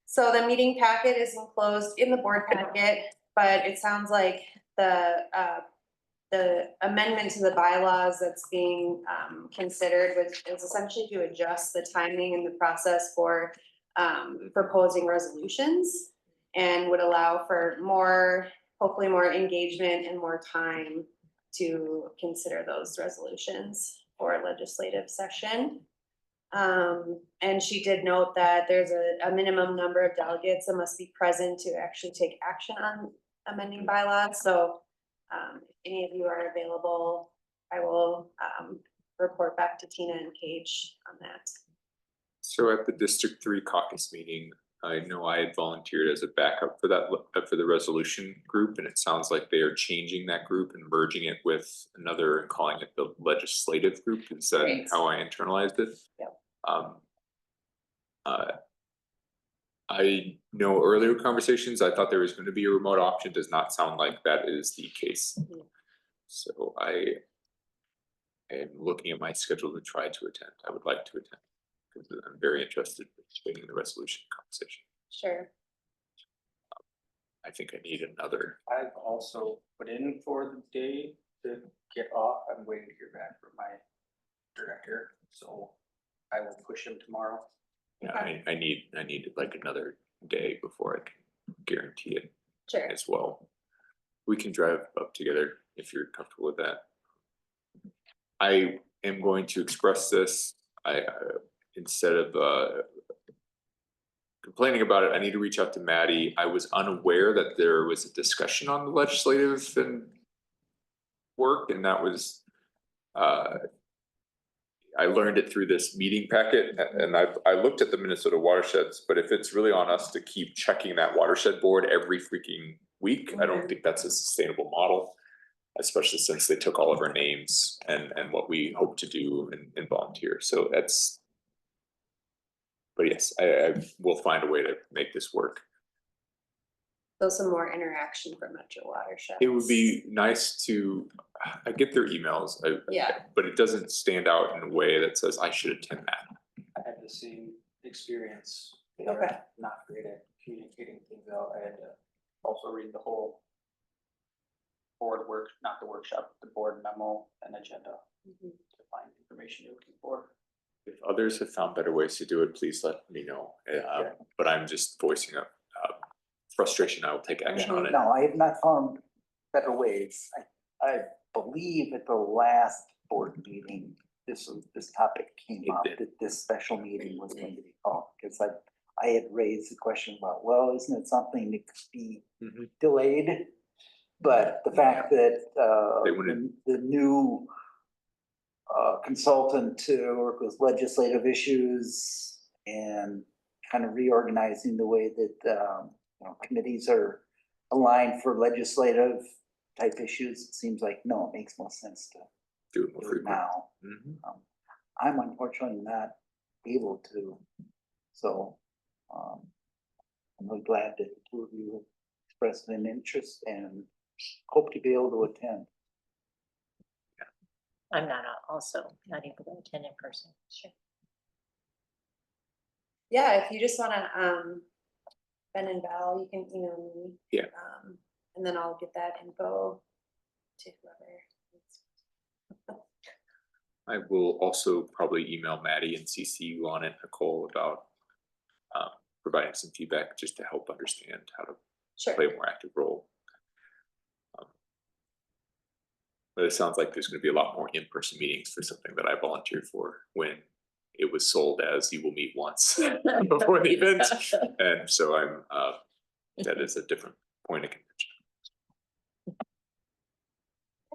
So the meeting packet is enclosed in the board packet, but it sounds like the amendment to the bylaws that's being considered is essentially to adjust the timing and the process for proposing resolutions and would allow for more, hopefully more engagement and more time to consider those resolutions for a legislative session. And she did note that there's a minimum number of delegates that must be present to actually take action on amending bylaws. So if any of you are available, I will report back to Tina and Paige on that. So at the District 3 caucus meeting, I know I had volunteered as a backup for that, for the resolution group, and it sounds like they are changing that group and merging it with another and calling it the legislative group. Is that Right. how I internalized it? Yep. I know earlier conversations, I thought there was going to be a remote option. Does not sound like that is the case. So I am looking at my schedule to try to attend. I would like to attend because I'm very interested in participating in the resolution conversation. Sure. I think I need another. I've also put in for the day to get off. I'm waiting to hear back from my director, so I will push him tomorrow. Yeah, I need like another day before I can guarantee it Sure. as well. We can drive up together if you're comfortable with that. I am going to express this. Instead of complaining about it, I need to reach out to Maddie. I was unaware that there was a discussion on the legislative and work, and that was I learned it through this meeting packet, and I looked at the Minnesota watersheds, but if it's really on us to keep checking that watershed board every freaking week, I don't think that's a sustainable model, especially since they took all of our names and what we hope to do and volunteer. So that's, but yes, I will find a way to make this work. So some more interaction from Metro Watershed. It would be nice to, I get their emails, Yeah. but it doesn't stand out in a way that says I should attend that. I had the same experience. They Okay. are not great at communicating things out. I had to also read the whole board work, not the workshop, the board memo and agenda Mhm. to find information you're looking for. If others have found better ways to do it, please let me know. But I'm just voicing a frustration. I will take action on it. No, I have not found better ways. I believe at the last board meeting, this topic came It up, did. that this special meeting was going to be called, because I had raised the question about, well, isn't it something that could be Mhm. delayed? But the fact that They wouldn't- the new consultant to work with legislative issues and kind of reorganizing the way that committees are aligned for legislative type issues, it seems like, no, it makes more sense to Do it more do it frequently. now. Mhm. I'm unfortunately not able to, so I'm really glad that the two of you have expressed an interest and hope to be able to attend. I'm also not able to attend in person. Sure. Yeah, if you just wanna, Ben and Val, you can email me. Yeah. And then I'll get that info to whoever. I will also probably email Maddie and CC you on it, Nicole, about providing some feedback just to help understand how to Sure. play a more active role. But it sounds like there's going to be a lot more in-person meetings for something that I volunteered for when it was sold as you will meet once before the event. And so that is a different point of contention.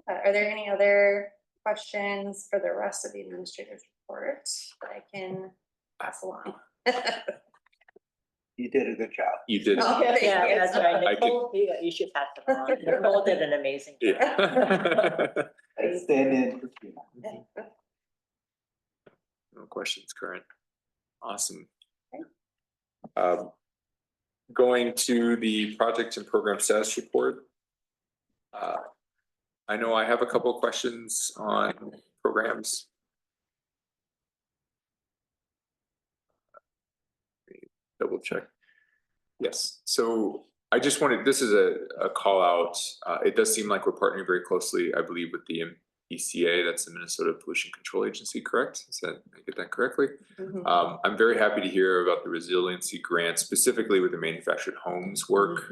Are there any other questions for the rest of the administrator's report that I can pass along? You did a good job. You did. Okay. Yeah, that's right. I could- Nicole, you should pass it on. Nicole did an amazing job. Yeah. I stand in for you. No questions current. Awesome. Okay. Going to the project and program status report. I know I have a couple of questions on programs. Double check. Yes, so I just wanted, this is a call out. It does seem like we're partnering very closely, I believe, with the MECA, that's the Minnesota Pollution Control Agency, correct? Is that, I get that correctly? Mhm. I'm very happy to hear about the resiliency grant, specifically with the manufactured homes work.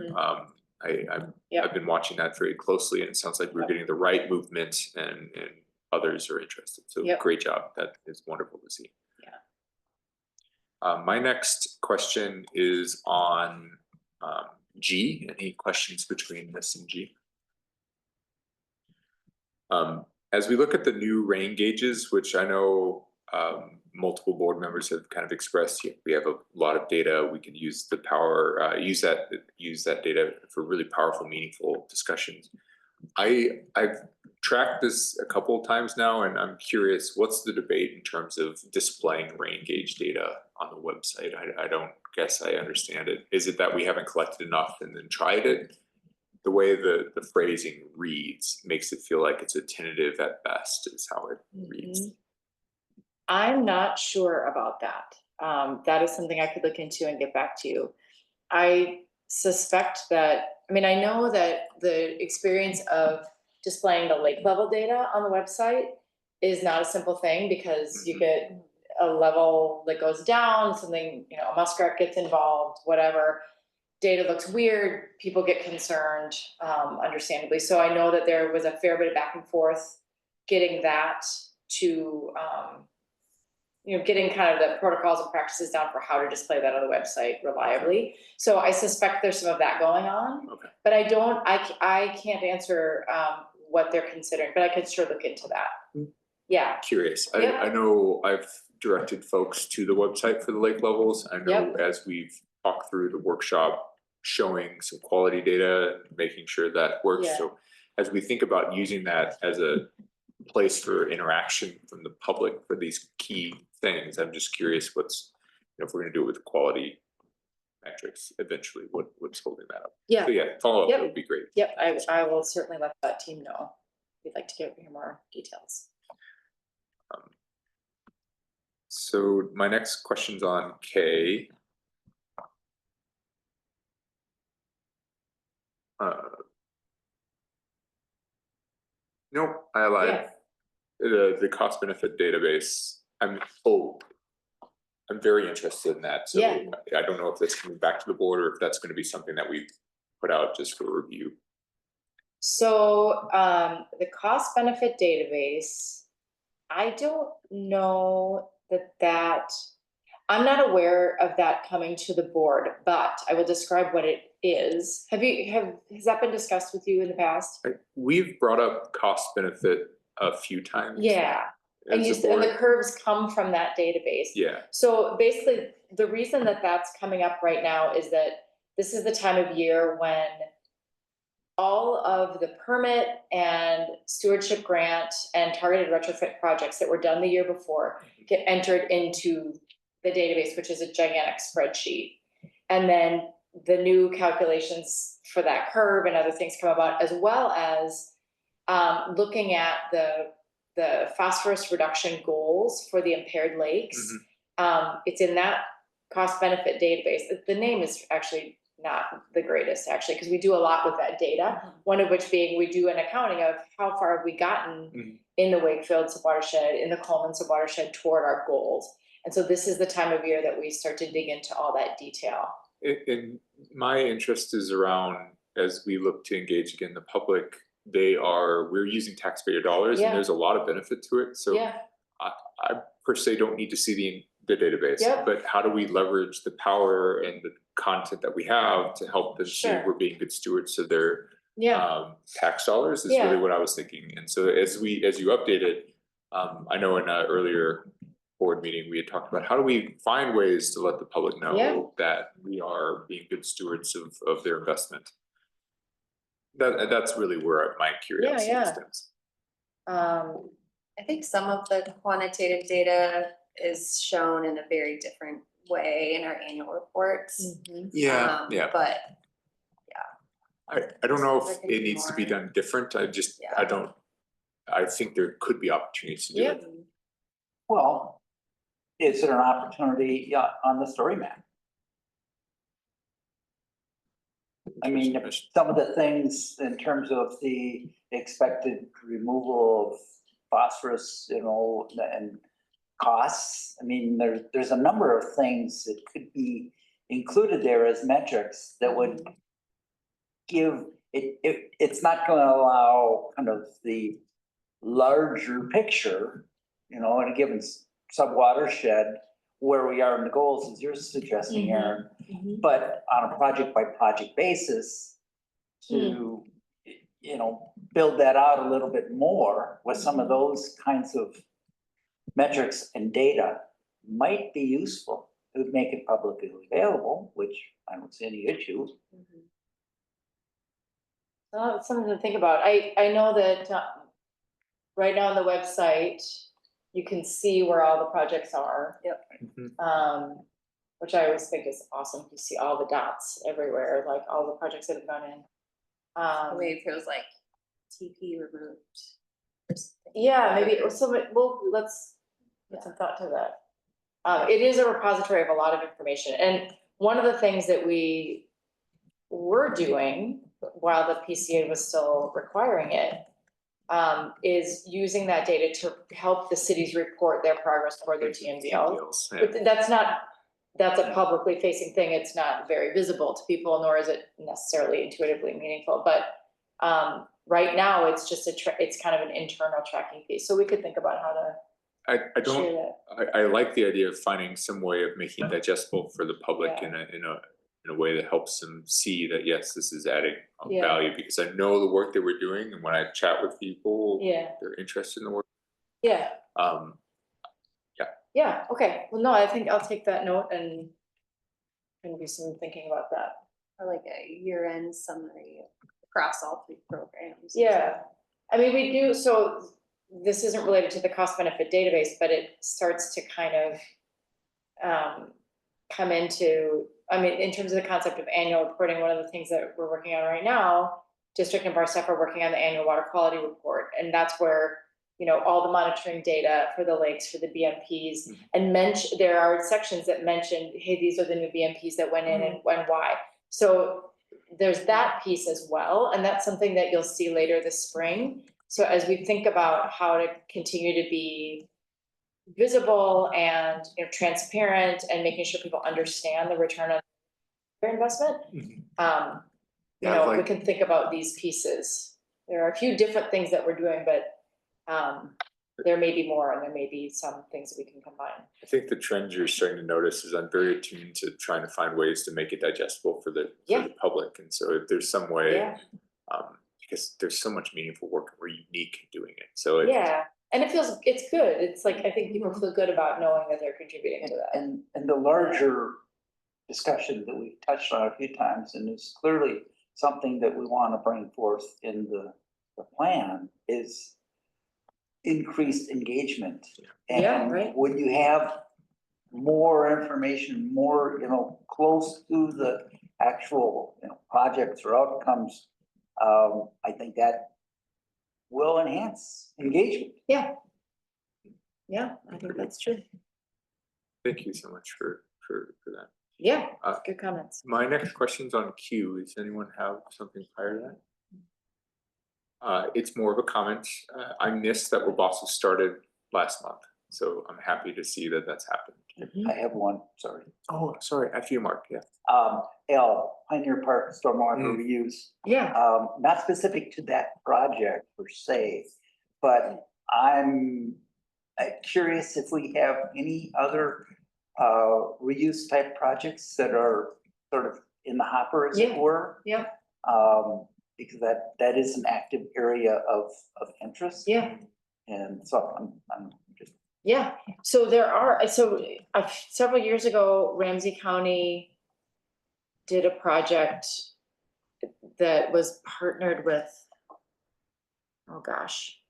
I've been watching that very closely, and it sounds like we're getting the right movement, and others are interested. So great job. That is wonderful to see. My next question is on G. Any questions between this and G? As we look at the new rain gauges, which I know multiple board members have kind of expressed, we have a lot of data. We can use the power, use that data for really powerful, meaningful discussions. I've tracked this a couple of times now, and I'm curious, what's the debate in terms of displaying rain gauge data on the website? I don't guess I understand it. Is it that we haven't collected enough and then tried it? The way the phrasing reads makes it feel like it's a tentative at best, is how it reads. I'm not sure about that. That is something I could look into and get back to you. I suspect that, I mean, I know that the experience of displaying the lake level data on the website is not a simple thing, because you get a level that goes down, something, you know, a muskrat gets involved, whatever. Data looks weird, people get concerned, understandably. So I know that there was a fair bit of back and forth getting that to, you know, getting kind of the protocols and practices down for how to display that on the website reliably. So I suspect there's some of that going on. Okay. But I can't answer what they're considering, but I could sure look into that. Yeah. Curious. Yep. I know I've directed folks to the website for the lake levels. I know as we've talked through the workshop, showing some quality data, making sure that works. Yeah. So as we think about using that as a place for interaction from the public for these key things, I'm just curious what's, you know, if we're gonna do it with quality metrics eventually, what's holding that up? Yeah. So yeah, follow up, Yep. that would be great. Yep, I will certainly let that team know. We'd like to hear more details. So my next question's on K. Nope, I lied. The cost benefit database, I'm very interested in that, so Yeah. I don't know if that's coming back to the board or if that's gonna be something that we put out just for review. So the cost benefit database, I don't know that I'm not aware of that coming to the board, but I will describe what it is. Has that been discussed with you in the past? We've brought up cost benefit a few times. Yeah, and as a and the board. curves come from that database. Yeah, So basically, the reason that that's coming up right now is that this is the time of year when all of the permit and stewardship grant and targeted retrofit projects that were done the year before get entered into the database, which is a gigantic spreadsheet. And then the new calculations for that curve and other things come about, as well as looking at the phosphorus reduction goals for the impaired lakes. It's in that cost benefit database. The name is actually not the greatest, actually, because we do a lot with that data. One of which being we do an accounting of how far have we gotten in the Wakefield subwatershed, in the Coleman subwatershed toward our goals. And so this is the time of year that we start to dig into all that detail. and my interest is around, as we look to engage again the public, we're using taxpayer dollars and there's a lot of benefit to it. So I per se don't need to see the database, but how do we leverage the power and the content that we have to help them see we're being good stewards of their tax dollars is really what I was thinking. And so as you update it, I know in an earlier board meeting, we had talked about how do we find ways to let the public know that we are being good stewards of their investment. That's really where my curiosity stems. I think some of the quantitative data is shown in a very different way in our annual reports. But I don't know if it needs to be done different. I think there could be opportunities to do it. Well, is there an opportunity on the story map? I mean, some of the things in terms of the expected removal of phosphorus, you know, and costs. I mean, there's a number of things that could be included there as metrics that would give it's not going to allow kind of the larger picture, you know, in a given subwatershed where we are in the goals, as you're suggesting, Aaron, but on a project by project basis to, you know, build that out a little bit more with some of those kinds of metrics and data might be useful. It would make it publicly available, which I don't see any issue. So it's something to think about. I know that right now on the website, you can see where all the projects are. Which I always think is awesome. You see all the dots everywhere, like all the projects that have gone in. maybe it feels like TP removed. Yeah, maybe, let's put some thought to that. It is a repository of a lot of information, and one of the things that we were doing while the PCA was still requiring it is using that data to help the cities report their progress toward their TMDLs. Yeah. But that's a publicly facing thing. It's not very visible to people, nor is it necessarily intuitively meaningful. But right now, it's just it's kind of an internal tracking piece. So we could think about how to I share don't, that. I like the idea of finding some way of making it digestible for the public Yeah. in a way that helps them see that, yes, this is adding Yeah. value, because I know the work that we're doing, and when I chat with people, Yeah. they're interested in the work. Yeah. Um, Yeah. Okay. Well, no, I think I'll take that note and do some thinking about that. Or like a year-end summary across all 3 programs. Yeah, I mean, we do, so this isn't related to the cost benefit database, but it starts to kind of come into, I mean, in terms of the concept of annual reporting, one of the things that we're working on right now, district and bar staff are working on the annual water quality report, and that's where, you know, all the monitoring data for the lakes, for the BMPs, and there are sections that mention, hey, these are the new BMPs that went in and when, why. So there's that piece as well, and that's something that you'll see later this spring. So as we think about how to continue to be visible and, you know, transparent, and making sure people understand the return on their investment, you Yeah, know, we like- can think about these pieces. There are a few different things that we're doing, but there may be more, and there may be some things that we can combine. I think the trend you're starting to notice is I'm very attuned to trying to find ways to make it digestible for the public, and so if there's some way, Yeah. Because there's so much meaningful work, and we're unique in doing it. So Yeah, and it's good. It's like, I think people feel good about knowing that they're contributing to that. And the larger discussion that we've touched on a few times, and is clearly something that we want to bring forth in the plan, is increased engagement. Yeah, And right. when you have more information, more, you know, close to the actual, you know, projects or outcomes, I think that will enhance engagement. Yeah. Yeah, I think that's true. thank you so much for that. Yeah, Uh, good comments. My next question's on Q. Does anyone have something prior to that? It's more of a comment. I missed that Wabasso started last month, so I'm happy to see that that's happened. I have one, sorry. Oh, sorry, after you, Mark, yeah. Pioneer Park Stormwater Reuse. Yeah, Not specific to that project per se, but I'm curious if we have any other reuse type projects that are sort of in the hopper, as it Yeah. were. Yeah. Because that is an active area of interest. yeah. And so I'm just. Yeah, so there are, several years ago, Ramsey County did a project that was partnered with, oh gosh,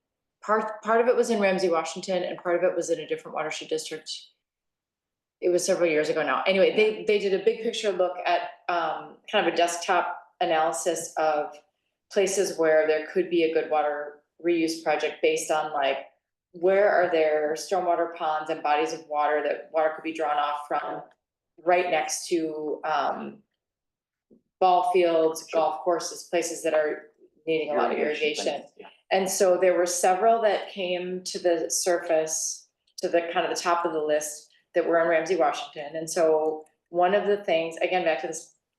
part of it was in Ramsey-Washington, and part of it was in a different watershed district. It was several years ago now. Anyway, they did a big picture look at kind of a desktop analysis of places where there could be a good water reuse project based on, like, where are there stormwater ponds and bodies of water that water could be drawn off from, right next to ball fields, golf courses, places that are needing a lot of irrigation. And so there were several that came to the surface, to the kind of the top of the list, that were in Ramsey-Washington. And so one of the things, again, back to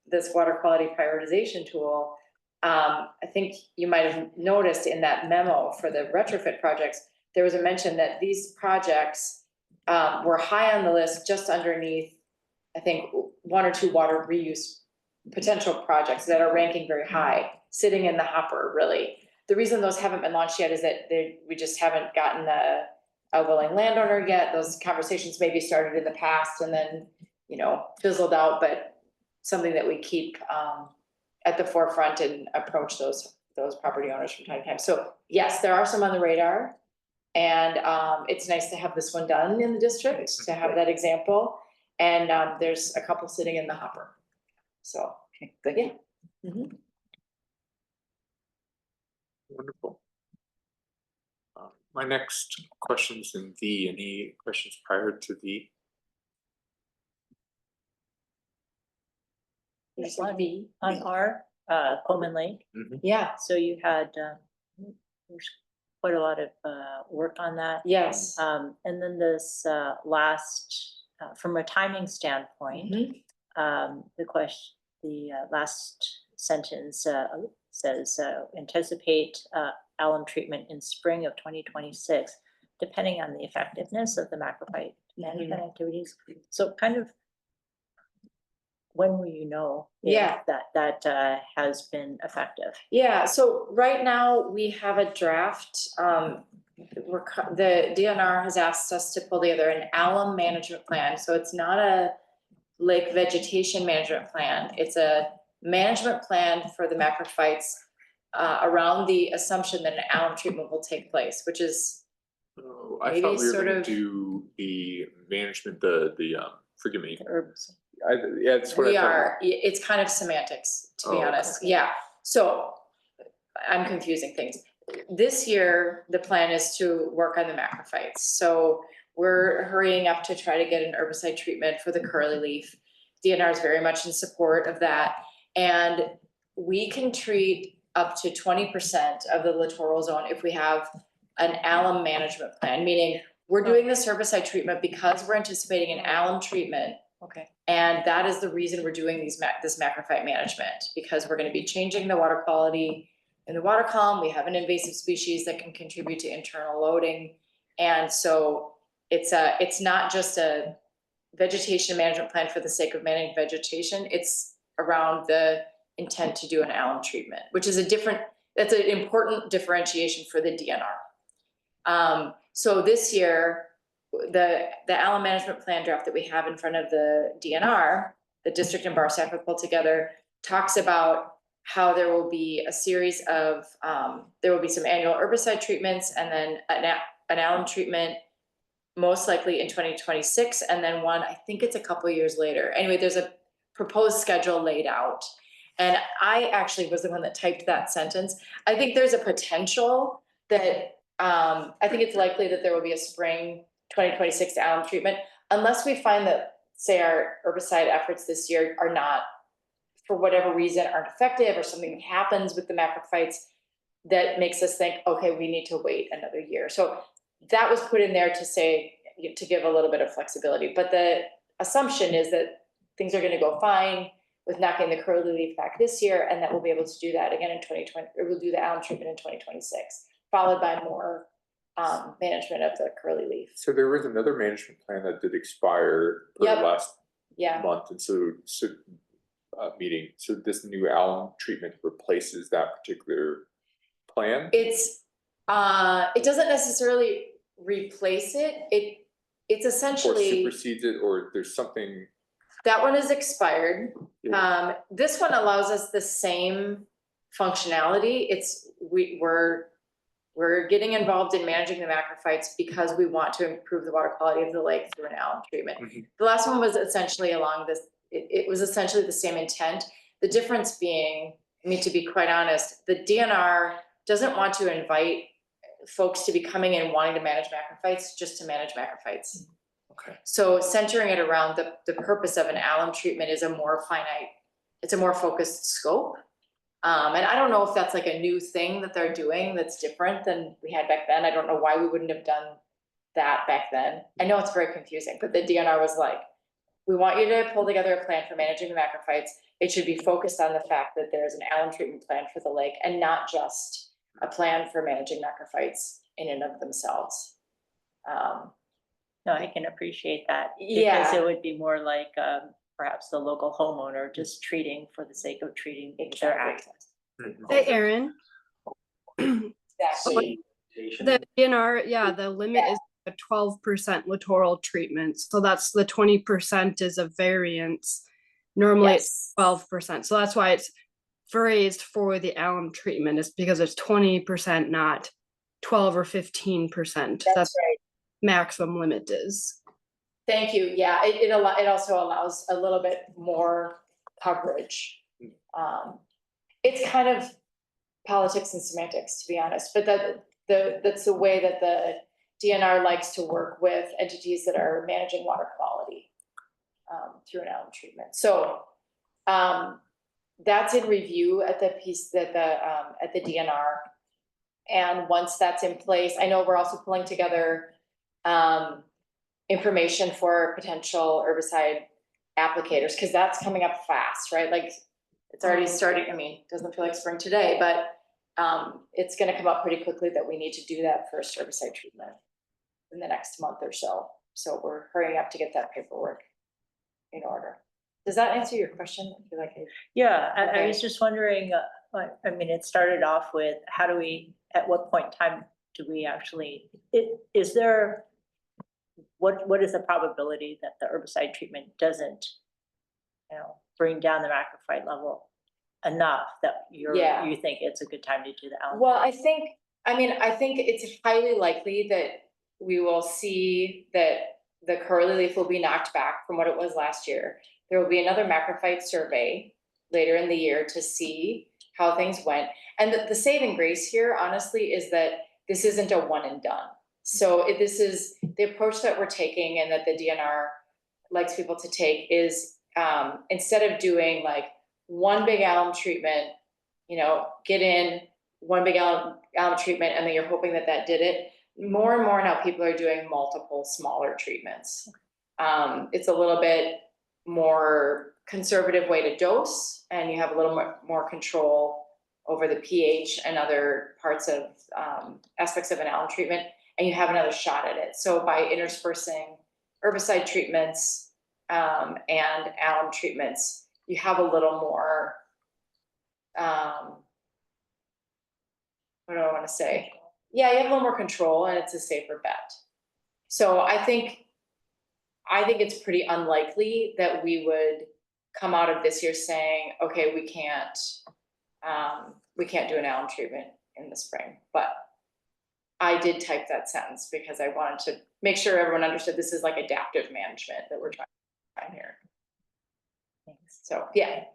this water quality prioritization tool, I think you might have noticed in that memo for the retrofit projects, there was a mention that these projects were high on the list, just underneath, I think, 1 or 2 water reuse potential projects that are ranking very high, sitting in the hopper, really. The reason those haven't been launched yet is that we just haven't gotten a willing landowner yet. Those conversations maybe started in the past and then, you know, fizzled out, but something that we keep at the forefront and approach those property owners from time to time. So yes, there are some on the radar. And it's nice to have this one done in the district, to have that example. And there's a couple sitting in the hopper. So, Okay, thank you. mhm. Wonderful. My next question's in V. Any questions prior to V? There's one B on R, Coleman Lake. Yeah, So you had, quite a lot of work on that. Yes. And then this last, from a timing standpoint, the last sentence says anticipate alum treatment in spring of 2026, depending on the effectiveness of the macrophyte management activities. So kind of, when will you know if that has been effective? Yeah, so right now we have a draft. The DNR has asked us to pull together an alum management plan. So it's not a lake vegetation management plan. It's a management plan for the macrophytes around the assumption that an alum treatment will take place, which is I maybe thought we were sort gonna of- do the management, forgive me. The herbs. Yeah, it's what I we thought. are, it's kind of semantics, to be Oh, okay. honest. Yeah, so I'm confusing things. This year, the plan is to work on the macrophytes. So we're hurrying up to try to get an herbicide treatment for the curly leaf. DNR is very much in support of that. And we can treat up to 20% of the littoral zone if we have an alum management plan, meaning we're doing this herbicide treatment because we're anticipating an alum treatment. Okay. And that is the reason we're doing this macrophyte management, because we're gonna be changing the water quality in the water column. We have an invasive species that can contribute to internal loading. And so it's not just a vegetation management plan for the sake of managing vegetation. It's around the intent to do an alum treatment, which is that's an important differentiation for the DNR. So this year, the alum management plan draft that we have in front of the DNR, the district and bar staff have pulled together, talks about how there will be a series of, there will be some annual herbicide treatments and then an alum treatment, most likely in 2026, and then one, I think it's a couple years later. Anyway, there's a proposed schedule laid out. And I actually was the one that typed that sentence. I think there's a potential that, I think it's likely that there will be a spring 2026 alum treatment, unless we find that, say, our herbicide efforts this year are not, for whatever reason, aren't effective, or something happens with the macrophytes that makes us think, okay, we need to wait another year. So that was put in there to say, to give a little bit of flexibility. But the assumption is that things are gonna go fine with knocking the curly leaf back this year, and that we'll be able to do that again in 2020, or we'll do the alum treatment in 2026, followed by more management of the curly leaf. So there was another management plan that did expire Yep. last Yeah, month, and so meeting. So this new alum treatment replaces that particular plan. it's it doesn't necessarily replace it. It's Or essentially, supersedes it, or there's something. that one is expired. Yeah. This one allows us the same functionality. We're getting involved in managing the macrophytes because we want to improve the water quality of the lake through an alum treatment. Mhm. The last one was essentially along this, it was essentially the same intent. The difference being, I mean, to be quite honest, the DNR doesn't want to invite folks to be coming in wanting to manage macrophytes just to manage macrophytes. Okay. So centering it around the purpose of an alum treatment is a more finite, it's a more focused scope. And I don't know if that's like a new thing that they're doing that's different than we had back then. I don't know why we wouldn't have done that back then. I know it's very confusing, but the DNR was like, we want you to pull together a plan for managing the macrophytes. It should be focused on the fact that there's an alum treatment plan for the lake and not just a plan for managing macrophytes in and of themselves. No, I can appreciate that. Yeah. Because it would be more like perhaps the local homeowner just treating for the sake of treating their Exactly. access. Mhm. Hey, Aaron, Exactly. the DNR, yeah, the limit is a 12% littoral treatment. So that's the 20% is a variance. Normally it's 12%. So that's why it's phrased for the alum treatment, is because it's 20%, not 12 or 15%. That's right. Maximum limit is. Thank you. Yeah, it also allows a little bit more coverage. It's kind of politics and semantics, to be honest, but that's the way that the DNR likes to work with entities that are managing water quality through an alum treatment. So that's in review at the piece that at the DNR. And once that's in place, I know we're also pulling together information for potential herbicide applicators, because that's coming up fast, right? Like it's already starting. I mean, it doesn't feel like spring today, but it's gonna come up pretty quickly that we need to do that first herbicide treatment in the next month or so. So we're hurrying up to get that paperwork in order. Does that answer your question? I feel like Yeah, I Okay. was just wondering, I mean, it started off with, how do we, at what point in time do we actually, is there, what is the probability that the herbicide treatment doesn't, bring down the macrophyte level enough that Yeah. you think it's a good time to do the alum? Well, I think it's highly likely that we will see that the curly leaf will be knocked back from what it was last year. There will be another macrophyte survey later in the year to see how things went. And the saving grace here, honestly, is that this isn't a one and done. So this is the approach that we're taking, and that the DNR likes people to take, is instead of doing like one big alum treatment, get in one big alum treatment and then you're hoping that did it. More and more now people are doing multiple smaller treatments. It's a little bit more conservative way to dose, and you have a little more control over the pH and other parts of aspects of an alum treatment, and you have another shot at it. So by interspersing herbicide treatments and alum treatments, you have a little more, what do I want to say? Yeah, you have a little more control, and it's a safer bet. So I think it's pretty unlikely that we would come out of this year saying, okay, we can't do an alum treatment in the spring. But I did type that sentence because I wanted to make sure everyone understood this is like adaptive management that we're trying here. Thanks. So yeah,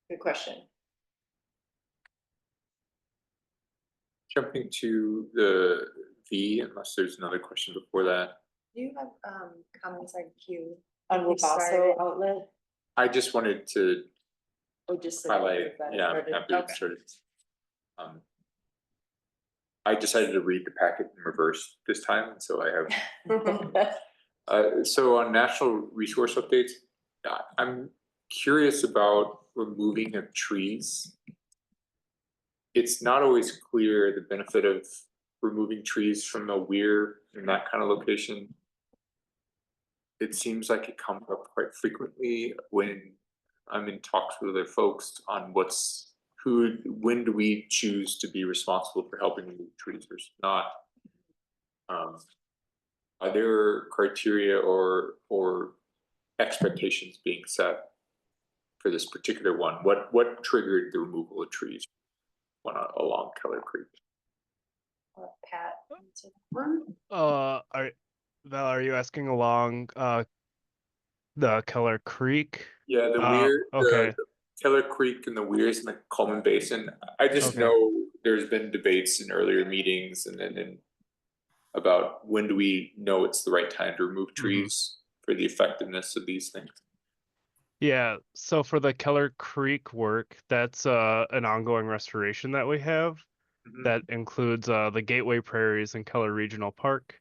good question. Jumping to the V, unless there's another question before that. Do you have comments on Q? On We've Wabasso started. outlet? I just wanted to Or just highlight, yeah, I'm happy to start it. I decided to read the packet in reverse this time, and so I have. So on national resource updates, I'm curious about removing of trees. It's not always clear the benefit of removing trees from a weir in that kind of location. It seems like it comes up quite frequently when I'm in talks with other folks on when do we choose to be responsible for helping remove trees versus not. Are there criteria or expectations being set for this particular one? What triggered the removal of trees along Keller Creek? Pat. Val, are you asking along the Keller Creek? Yeah, the weir, okay. the Keller Creek and the weirs in the Coleman Basin. I just Okay. know there's been debates in earlier meetings and then about when do we know it's the right time to remove trees for the effectiveness of these things. Yeah, so for the Keller Creek work, that's an ongoing restoration that we have. That includes the Gateway Prairies and Keller Regional Park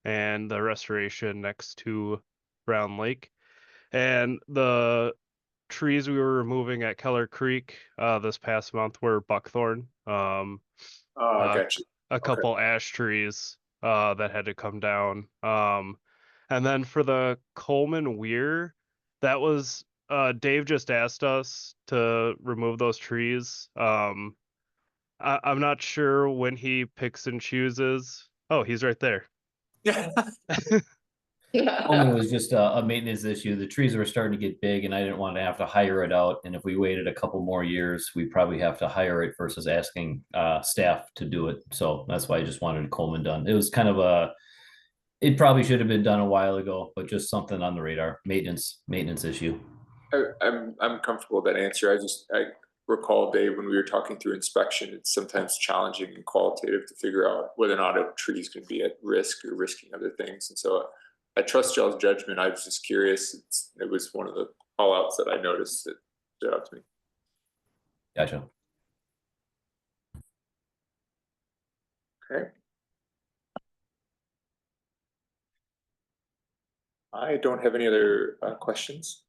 and the restoration next to Brown Lake. And the trees we were removing at Keller Creek this past month were buckthorn. Gotcha. A couple ash trees that had to come down. And then for the Coleman Weir, that was Dave just asked us to remove those trees. I'm not sure when he picks and chooses. Oh, he's right there. It was just a maintenance issue. The trees were starting to get big and I didn't want to have to hire it out. And if we waited a couple more years, we probably have to hire it versus asking staff to do it. So that's why I just wanted Coleman done. It was kind of it probably should have been done a while ago, but just something on the radar, maintenance issue. I'm comfortable with that answer. I recall, Dave, when we were talking through inspection, it's sometimes challenging and qualitative to figure out whether or not a tree is going to be at risk or risking other things. And so I trust y'all's judgment. I was just curious. It was one of the call outs that I noticed that stood out to me. Gotcha. Okay. I don't have any other questions.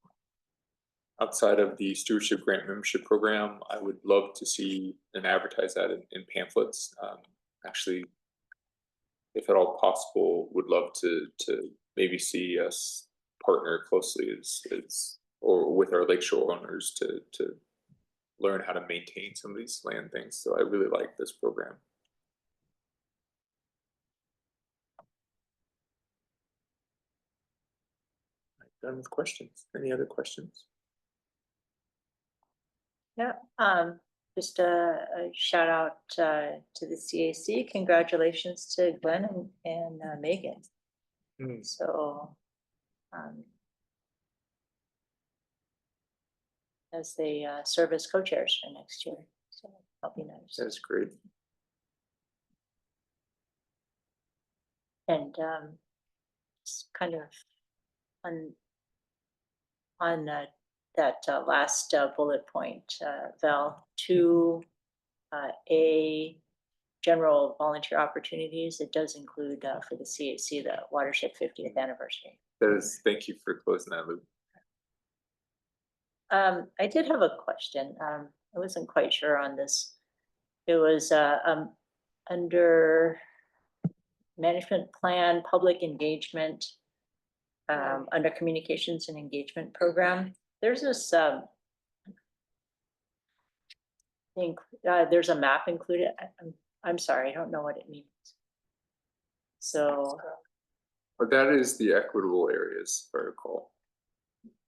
Outside of the stewardship grant membership program, I would love to see and advertise that in pamphlets. Actually, if at all possible, would love to maybe see us partner closely as or with our lakeshore owners to learn how to maintain some of these land things. So I really like this program. Done with questions. Any other questions? Yeah, just a shout out to the CAC. Congratulations to Glenn and Megan. So, as they serve as co-chairs for next year, so that'll be nice. That's great. And just kind of on that last bullet point, Val, to a general volunteer opportunities, it does include for the CAC, the watershed 50th anniversary. That is, thank you for closing that loop. I did have a question. I wasn't quite sure on this. It was under management plan, public engagement, under communications and engagement program. There's this there's a map included. I'm sorry, I don't know what it means. So, But that is the equitable areas, if I recall.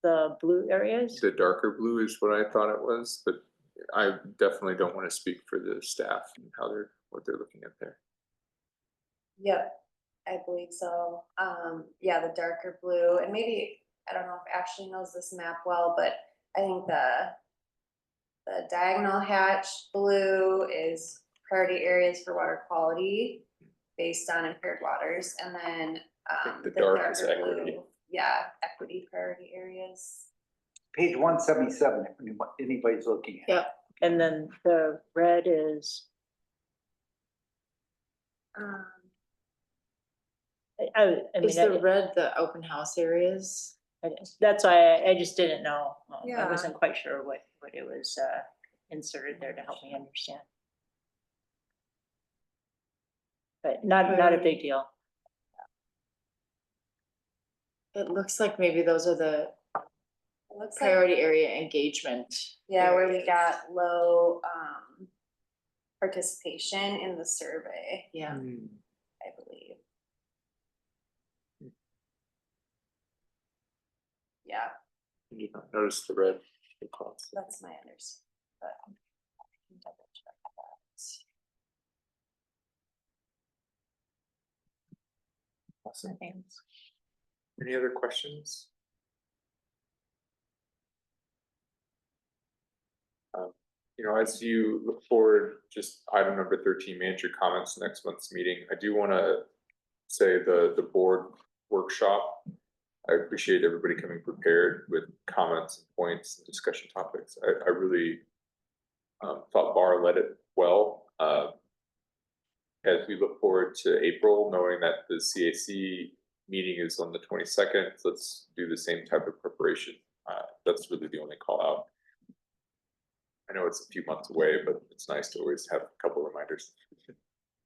the blue areas? The darker blue is what I thought it was, but I definitely don't want to speak for the staff and what they're looking at there. Yep, I believe so. Yeah, the darker blue, and maybe, I don't know if Ashley knows this map well, but I think the diagonal hatch blue is priority areas for water quality based on impaired waters, and then the the dark is darker equity. blue, yeah, equity priority areas. Page 177, if anybody's looking at it. Yep. And then the red is, I mean, Is the red the open house areas? that's why I just didn't know. I Yeah. wasn't quite sure what it was inserted there to help me understand. But not a big deal. It looks like maybe those are the It looks like, priority area engagement. yeah, where we areas. got low participation in the survey, Yeah. I believe. Yeah, You did not notice the red. Across. that's my understanding, but I can double check that. Awesome. Any other questions? As you look forward, just item number 13, manager comments next month's meeting. I do want to say the board workshop. I appreciate everybody coming prepared with comments and points and discussion topics. I really thought Bar led it well. As we look forward to April, knowing that the CAC meeting is on the 22nd, let's do the same type of preparation. That's really the only call out. I know it's a few months away, but it's nice to always have a couple reminders.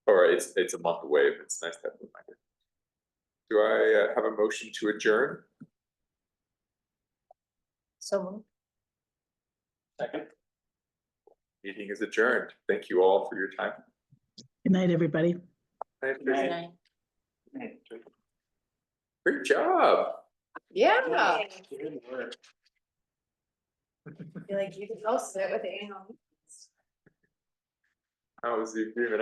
Or it's a month away, but it's nice to have a reminder. Do I have a motion to adjourn? So moved. Second. Meeting is adjourned. Thank you all for your time. Good night, everybody. Good Night. Great job. Yeah. Good work. I feel like you can host it with the annual. How was the agreement?